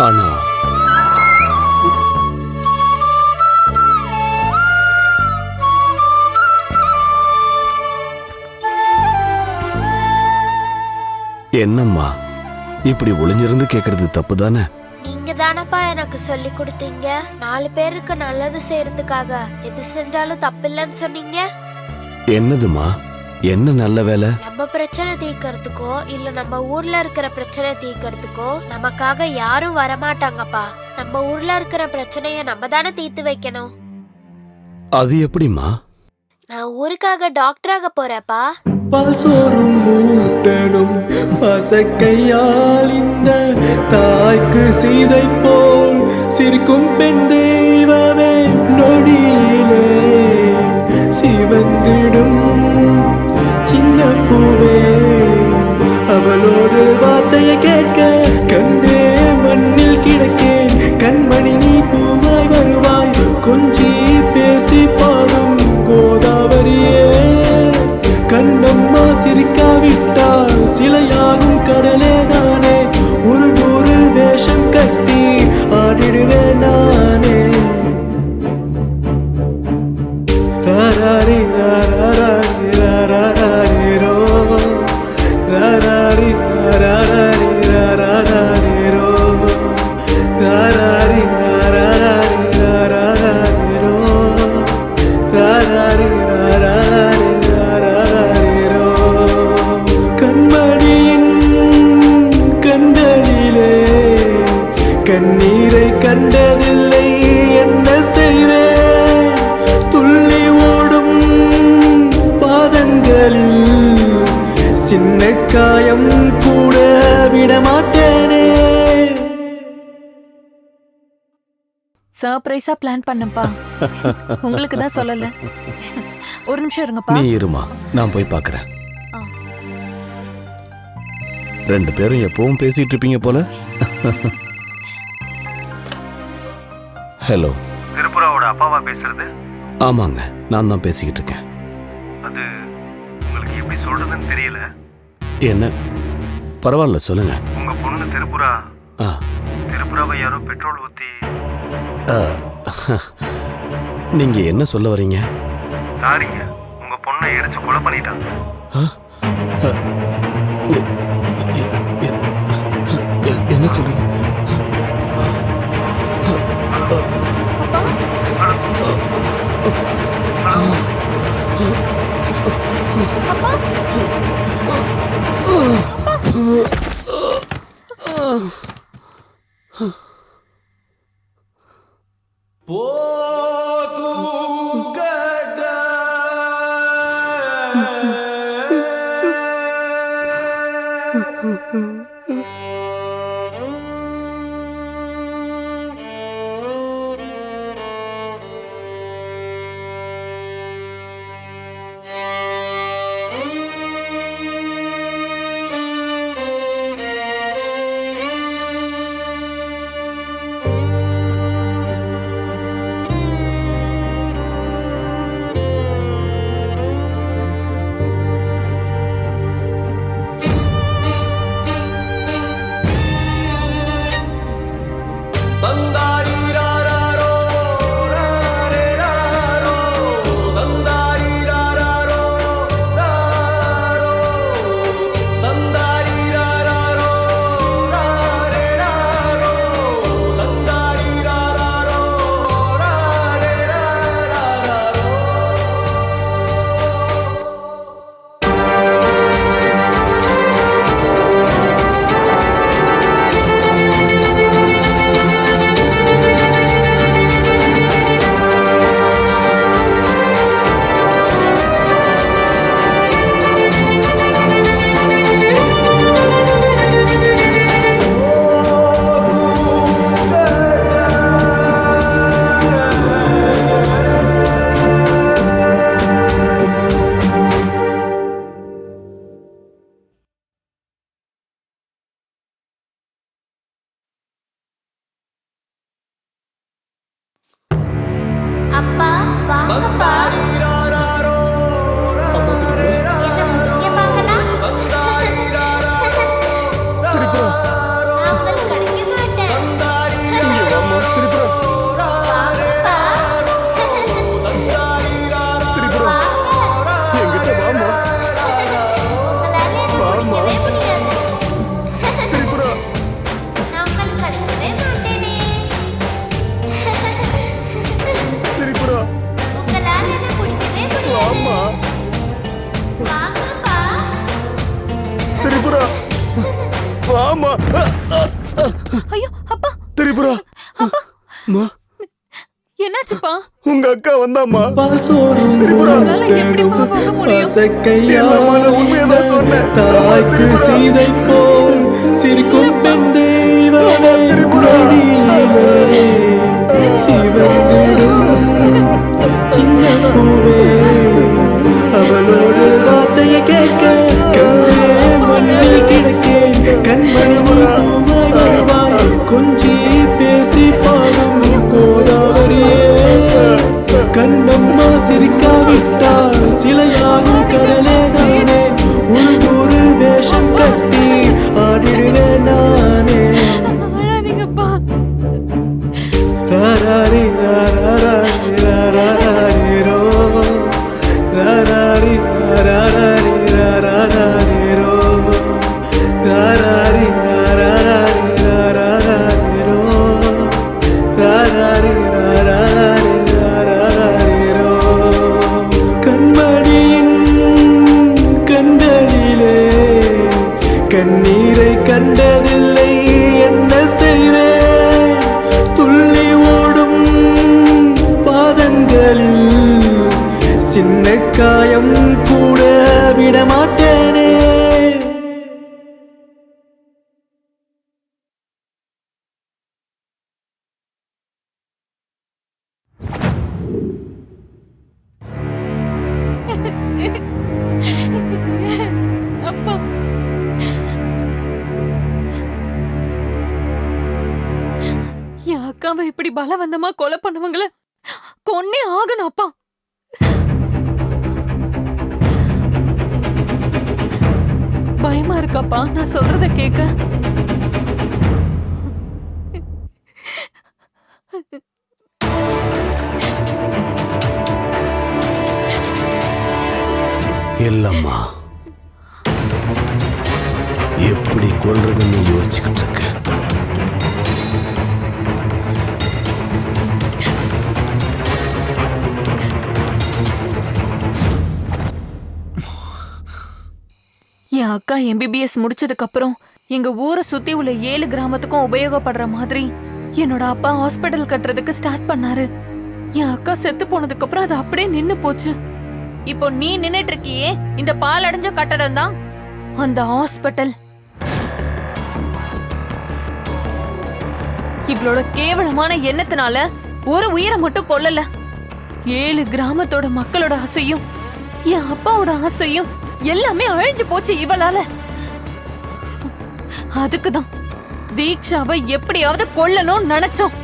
ஆனா என்னம்மா இப்படி ஒளிஞ்சிருந்து கேக்குறது தப்பு தானே? நீங்க தானப்பா எனக்கு சொல்லி கொடுத்தீங்க, 4 பேருக்கு நல்லது செய்யறதுக்காக எது செஞ்சாலும் தப்பில்லைன்னு சொன்னீங்க. என்னதுமா? என்ன நல்ல வேலை? நம்ம பிரச்சனை தீர்க்கறதுக்கோ இல்ல நம்ம ஊர்ல இருக்கிற பிரச்சனை தீர்க்கறதுக்கோ நமக்காக யாரும் வரமாட்டாங்கப்பா. நம்ம ஊர்ல இருக்கிற பிரச்சனைய நம்ம தானே தீர்த்து வைக்கணும். அது எப்படிமா? நான் ஊருக்காக டாக்டராக போறேப்பா. பால் சோறும் மூட்டனும் பசக்கையால் இந்த தாய்க்கு சீதை போல் சிரிக்கும் பெண் தெய்வமே. நொடியிலே சிவந்திடும் சின்ன பூவே, அவளோடு வார்த்தையை கேட்க கண்டே மண்ணில் கிடக்கேன். கண்மணி நீ பூவாய் வருவாய், கொஞ்சி பேசி பாடும் கோதாவரியே. கண்ணம்மா சிரிக்காவிட்டால் சிலையாகும் கடலே தானே. ஒரு 100 வேஷம் கட்டி ஆடிடுவேன் நானே. சர்ப்ரைஸா பிளான் பண்ணப்பா. உங்களுக்கு தான் சொல்லல. ஒரு நிமிஷம் இருங்கப்பா. நீ இருமா, நான் போய் பார்க்கறேன். 2 பேரும் எப்பவும் பேசிட்டு இருப்பீங்க போல. ஹலோ, திருப்புராவோட அப்பாவா பேசுறது? ஆமாங்க, நான் தான் பேசிக்கிட்டு இருக்கேன். அது உங்களுக்கு எப்படி சொல்றதுன்னு தெரியல. என்ன? பரவாயில்ல, சொல்லுங்க. உங்க பொண்ணு திருப்புரா ஆ, திருப்புராவை யாரோ பெட்ரோல் ஊத்தி. ஆ, நீங்க என்ன சொல்ல வரீங்க? சாரிங்க, உங்க பொண்ணை எரிச்சு கொலை பண்ணிட்டாங்க. என்ன சொல்றீங்க? அப்பா வாங்கப்பா. என்ன முடிங்க பார்க்கலாம். நான் உங்களுக்கு கிடைக்க மாட்டேன். ஐயோ அப்பா, திரிபுரா, அப்பா என்னாச்சுப்பா? உங்க அக்கா வந்தாமா? உங்களால எப்படிப்பா போக முடியும்? உண்மையதான் சொன்னேன். தாய்க்கு சீதை போல் சிரிக்கும் பெண் தெய்வமே நொடியிலே சிவந்திடும் சின்ன பூவே அவளோடு வார்த்தையை கேட்க கண்ணே மண்ணில் கிடக்கேன். கண்மணி பூவாய் வருவாய் கொஞ்சி பேசி பாடும் கோதாவரியே. கண்ணம்மா சிரிக்காவிட்டால் சிலையாகும் கடலே தானே. ஒரு வேஷம் கட்டி ஆடிடுவேன் நானே. ராராரி ராராரி ராராரி ரோ ராராரி ராராரி ராராரி ரோ ராராரி ராராரி ராராரி ரோ ராராரி ராராரி ராராரி ரோ. கண்மணியின் கண்களிலே கண்ணீரை கண்டதில்லை என்ன செய்வேன். துள்ளி ஓடும் பாதங்களில் சின்ன காயம் கூட விடமாட்டேனே. பலவந்தமா கொலை பண்ணவங்கள கொன்னே ஆகணும் அப்பா. பயமா இருக்காப்பா நான் சொல்றத கேட்க. இல்லம்மா, எப்படி கொள்றதுன்னு யோசிச்சுக்கிட்டு இருக்க. என் அக்கா MBBS முடிச்சதுக்கு அப்புறம் எங்க ஊரை சுத்தி உள்ள 7 கிராமத்துக்கும் உபயோகப்படுற மாதிரி என்னோட அப்பா ஹாஸ்பிட்டல் கட்டுறதுக்கு ஸ்டார்ட் பண்ணாரு. என் அக்கா செத்து போனதுக்கு அப்புறம் அது அப்படியே நின்னு போச்சு. இப்போ நீ நின்னுட்டு இருக்கியே இந்த பால் அடைஞ்ச கட்டடம் தான் அந்த ஹாஸ்பிட்டல். இவளோட கேவலமான எண்ணத்தினால ஒரு உயிரை மட்டும் கொல்லல, 7 கிராமத்தோட மக்களோட ஆசையும் என் அப்பாவோட ஆசையும் எல்லாமே அழிஞ்சு போச்சு இவளால. அதுக்குதான் தீக்ஷாவை எப்படியாவது கொல்லணும்னு நினைச்சோம்.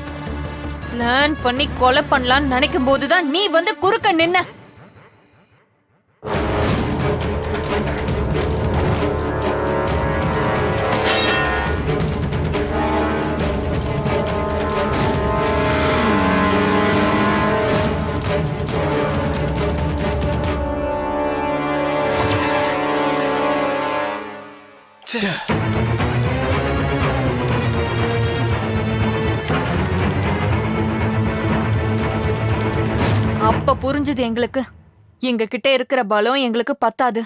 பிளான் பண்ணி கொலை பண்ணலாம்னு நினைக்கும் போதுதான் நீ வந்து குறுக்க நின்ன. அப்ப புரிஞ்சது எங்களுக்கு, எங்க கிட்ட இருக்கிற பலம் எங்களுக்கு பத்தாது.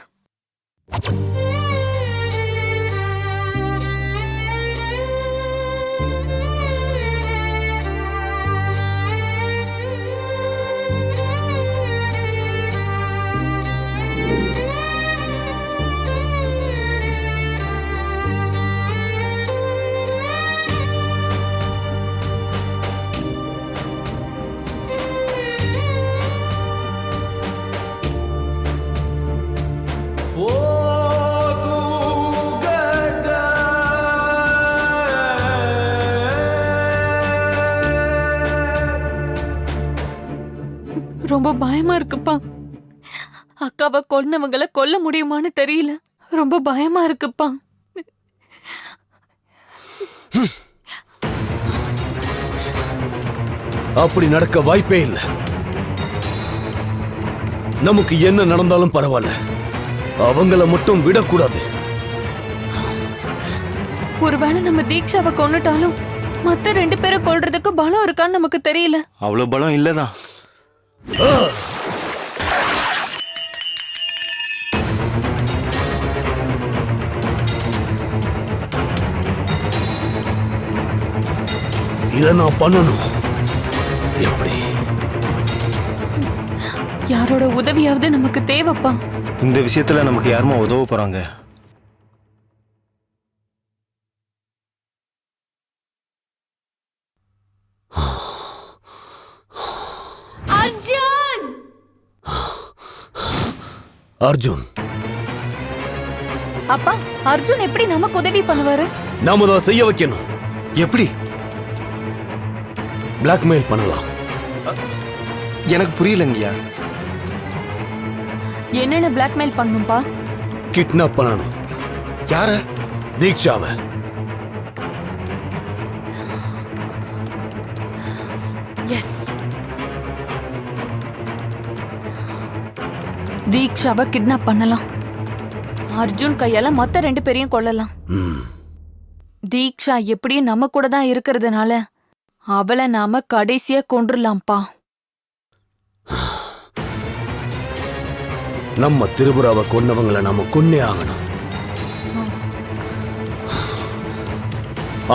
ரொம்ப பயமா இருக்குப்பா. அக்காவை கொன்னவங்களை கொல்ல முடியுமான்னு தெரியல. ரொம்ப பயமா இருக்குப்பா. அப்படி நடக்க வாய்ப்பே இல்லை. நமக்கு என்ன நடந்தாலும் பரவாயில்ல, அவங்கள மட்டும் விடக்கூடாது. ஒருவேளை நம்ம தீக்ஷாவை கொன்னுட்டாலும் மத்த 2 பேரை கொல்றதுக்கு பலம் இருக்கான்னு நமக்கு தெரியல. அவ்வளவு பலம் இல்லதான். இதை நான் பண்ணணும். எப்படி? யாரோட உதவியாவது நமக்கு தேவைப்பா. இந்த விஷயத்துல நமக்கு யாருமா உதவ போறாங்க? அர்ஜுன்! அர்ஜுன் அப்பா, அர்ஜுன் எப்படி நமக்கு உதவி பண்ணுவாரு? நாம தான் செய்ய வைக்கணும். எப்படி? பிளாக்மெயில் பண்ணலாம். எனக்கு புரியலங்கய்யா. என்னென்ன பிளாக்மெயில் பண்ணும்பா? கிட்னாப் பண்ணணும். யார? தீக்ஷாவை. எஸ், தீக்ஷாவை கிட்னாப் பண்ணலாம். அர்ஜுன் கையால மத்த 2 பேரையும் கொல்லலாம். தீக்ஷா எப்படியும் நம்ம கூட தான் இருக்கிறதுனால அவளை நாம கடைசியா கொன்றுலாம்ப்பா. நம்ம திரிபுராவை கொன்னவங்களை நாம கொன்னே ஆகணும்.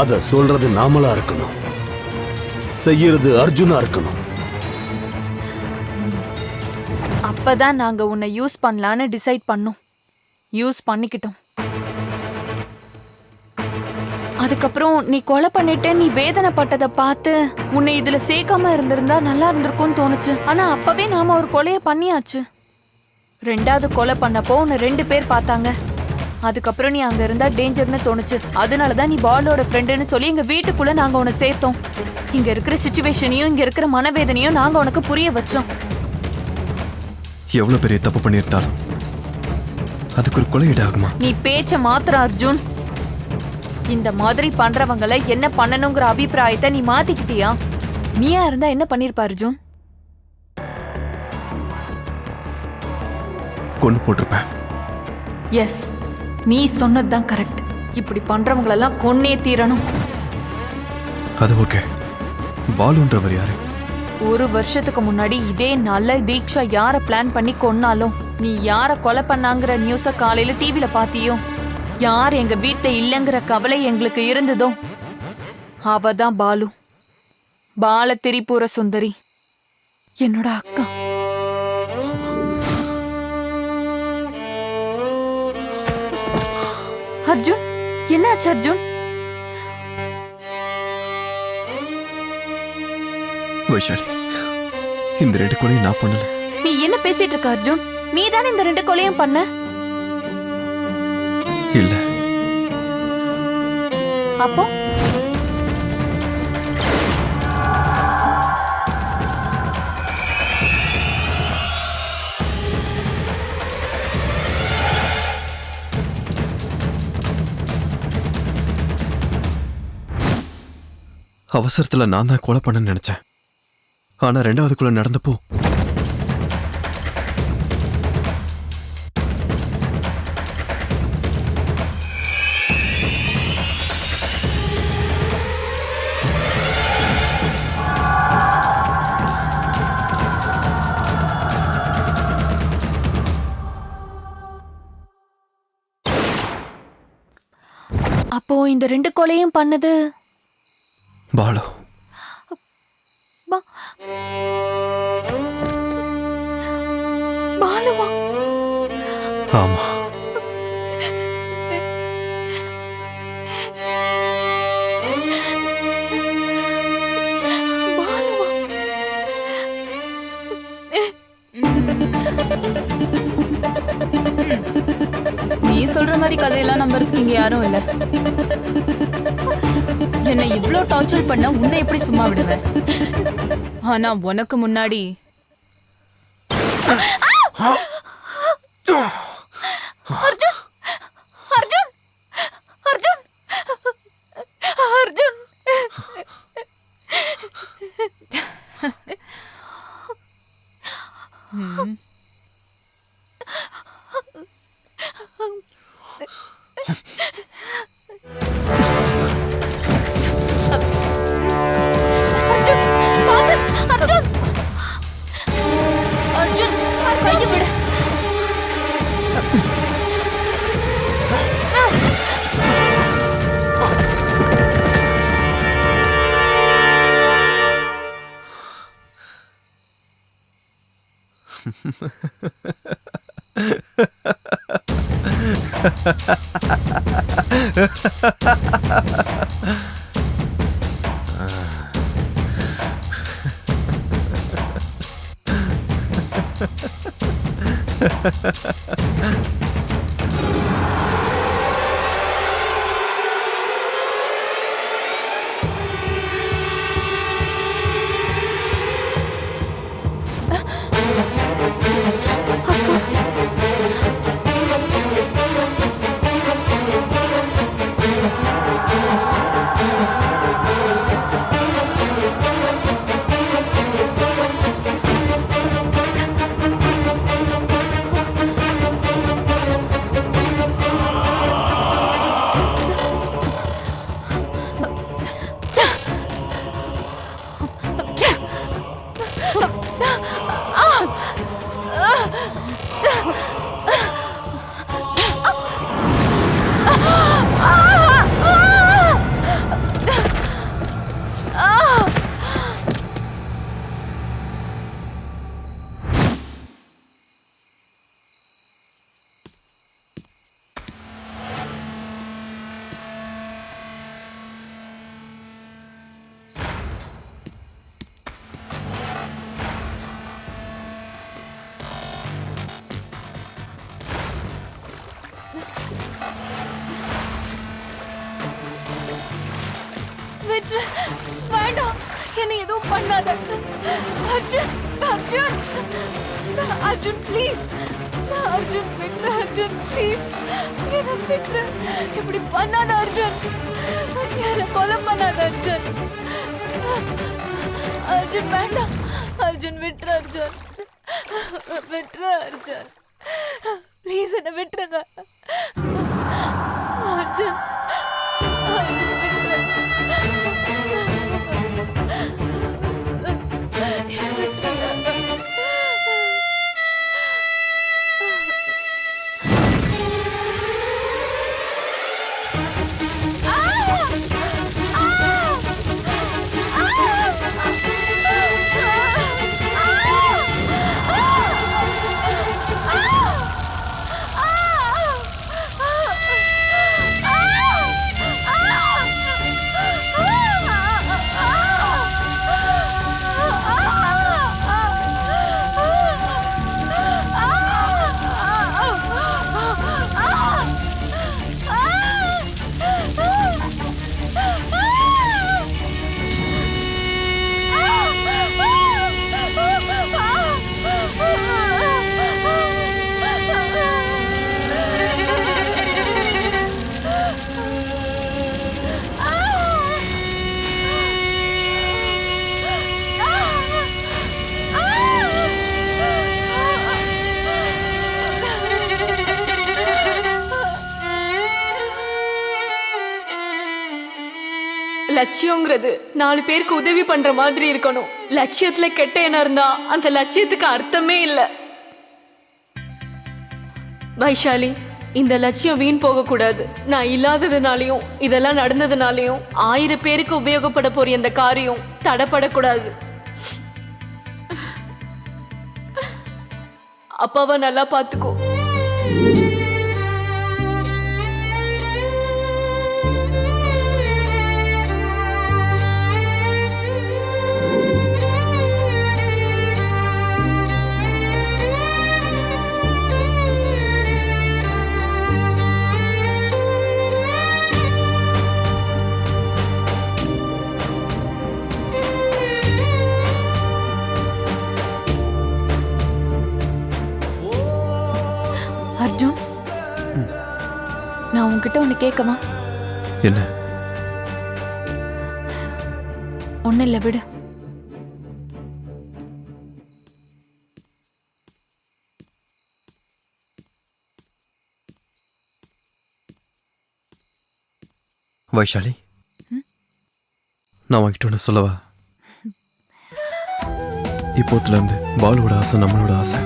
அத சொல்றது நாமளா இருக்கணும், செய்யறது அர்ஜுனா இருக்கணும். அப்பதான் நாங்க உன்னை யூஸ் பண்ணலான்னு டிசைட் பண்ணோம். யூஸ் பண்ணிக்கிட்டோம். அதுக்கப்புறம் நீ கொலை பண்ணிட்டு நீ வேதனைப்பட்டதை பார்த்து உன்னை இதுல சேர்க்காம இருந்திருந்தா நல்லா இருந்திருக்கும்னு தோணுச்சு. ஆனா அப்பவே நாம ஒரு கொலைய பண்ணியாச்சு. 2வது கொலை பண்ணப்போ உன்னை 2 பேர் பார்த்தாங்க. அதுக்கப்புறம் நீ அங்க இருந்தா டேஞ்சர்னு தோணுச்சு. அதனாலதான் நீ பாலோட ஃப்ரெண்டுன்னு சொல்லி எங்க வீட்டுக்குள்ள நாங்க உன்னை சேர்த்தோம். இங்க இருக்கிற சிச்சுவேஷனையும் இங்க இருக்கிற மனவேதனையும் நாங்க உனக்கு புரிய வச்சோம். எவ்வளவு பெரிய தப்பு பண்ணியிருந்தாலும் அதுக்கு ஒரு கொலையீடு ஆகுமா? நீ பேச்ச மாத்திர அர்ஜுன். இந்த மாதிரி பண்றவங்களை என்ன பண்ணணுங்கிற அபிப்பிராயத்தை நீ மாத்திக்கிட்டியா? நீயா இருந்தா என்ன பண்ணிருப்ப அர்ஜுன்? கொண்டு போட்டிருப்பேன். எஸ், நீ சொன்னதுதான் கரெக்ட். இப்படி பண்றவங்களெல்லாம் கொன்னே தீரணும். அது ஓகே. பாலுன்றவர் யாரு? ஒரு வருஷத்துக்கு முன்னாடி இதே நாள்ல தீக்ஷா யார பிளான் பண்ணி கொன்னாலும் நீ யார கொலை பண்ணாங்கிற நியூஸ காலையில டிவில பாத்தியோ, யார் எங்க வீட்டுல இல்லங்கிற கவலை எங்களுக்கு இருந்ததோ அவதான் பாலு. பால திரிபுர சுந்தரி, என்னோட அக்கா. அர்ஜுன், என்னாச்சு அர்ஜுன்? வைஷாலி, இந்த 2 கொலையும் நான் பண்ணல. நீ என்ன பேசிட்டு இருக்க அர்ஜுன்? நீ தானே இந்த 2 கொலையும் பண்ண? இல்ல. அப்போ அவசரத்துல நான் தான் கொலை பண்ண நினைச்சேன். ஆனா 2வது கொலை நடந்தப்போ அப்போ இந்த 2 கொலையும் பண்ணது பாலு. பாலுவா? ஆமா. நீ சொல்ற மாதிரி கதையெல்லாம் நம்புறதுக்கு இங்க யாரும் இல்ல. என்னை இவ்ளோ டார்ச்சர் பண்ண உன்னை எப்படி சும்மா விடுவேன்? ஆனா உனக்கு முன்னாடி அர்ஜுன், அர்ஜுன், அர்ஜுன், அர்ஜுன். அர்ஜுன், கையை விடு. விட்டுரு. வேண்டாம், என்னை எதுவும் பண்ணாத. அர்ஜுன், அர்ஜுன், அர்ஜுன் ப்ளீஸ். அர்ஜுன் விட்டுரு. அர்ஜுன் ப்ளீஸ், என்னை விட்டுரு. இப்படி பண்ணாத அர்ஜுன். என்னை கொலை பண்ணாத அர்ஜுன். அர்ஜுன் வேண்டாம். அர்ஜுன் விட்டுரு. அர்ஜுன் விட்டுரு. அர்ஜுன் ப்ளீஸ், என்னை விட்டுருங்க. அர்ஜுன், அர்ஜுன் விட்டுரு. என்னை விட்டுருங்க. லட்சியங்கிறது 4 பேருக்கு உதவி பண்ற மாதிரி இருக்கணும். லட்சியத்துல கெட்ட எண்ணம் இருந்தா அந்த லட்சியத்துக்கு அர்த்தமே இல்லை. வைஷாலி, இந்த லட்சியம் வீண் போக கூடாது. நான் இல்லாததுனாலையும் இதெல்லாம் நடந்ததுனாலையும் 1000 பேருக்கு உபயோகப்பட போற இந்த காரியம் தடைப்படக்கூடாது. அப்பாவை நல்லா பாத்துக்கோ. அர்ஜுன், நான் உன்கிட்ட ஒண்ணு கேட்கவா? என்ன? ஒண்ணு இல்ல, விடு. வைஷாலி, நான் உன்கிட்ட ஒன்று சொல்லவா? இப்போத்துல இருந்து பாலுவோட ஆசை நம்மளோட ஆசை.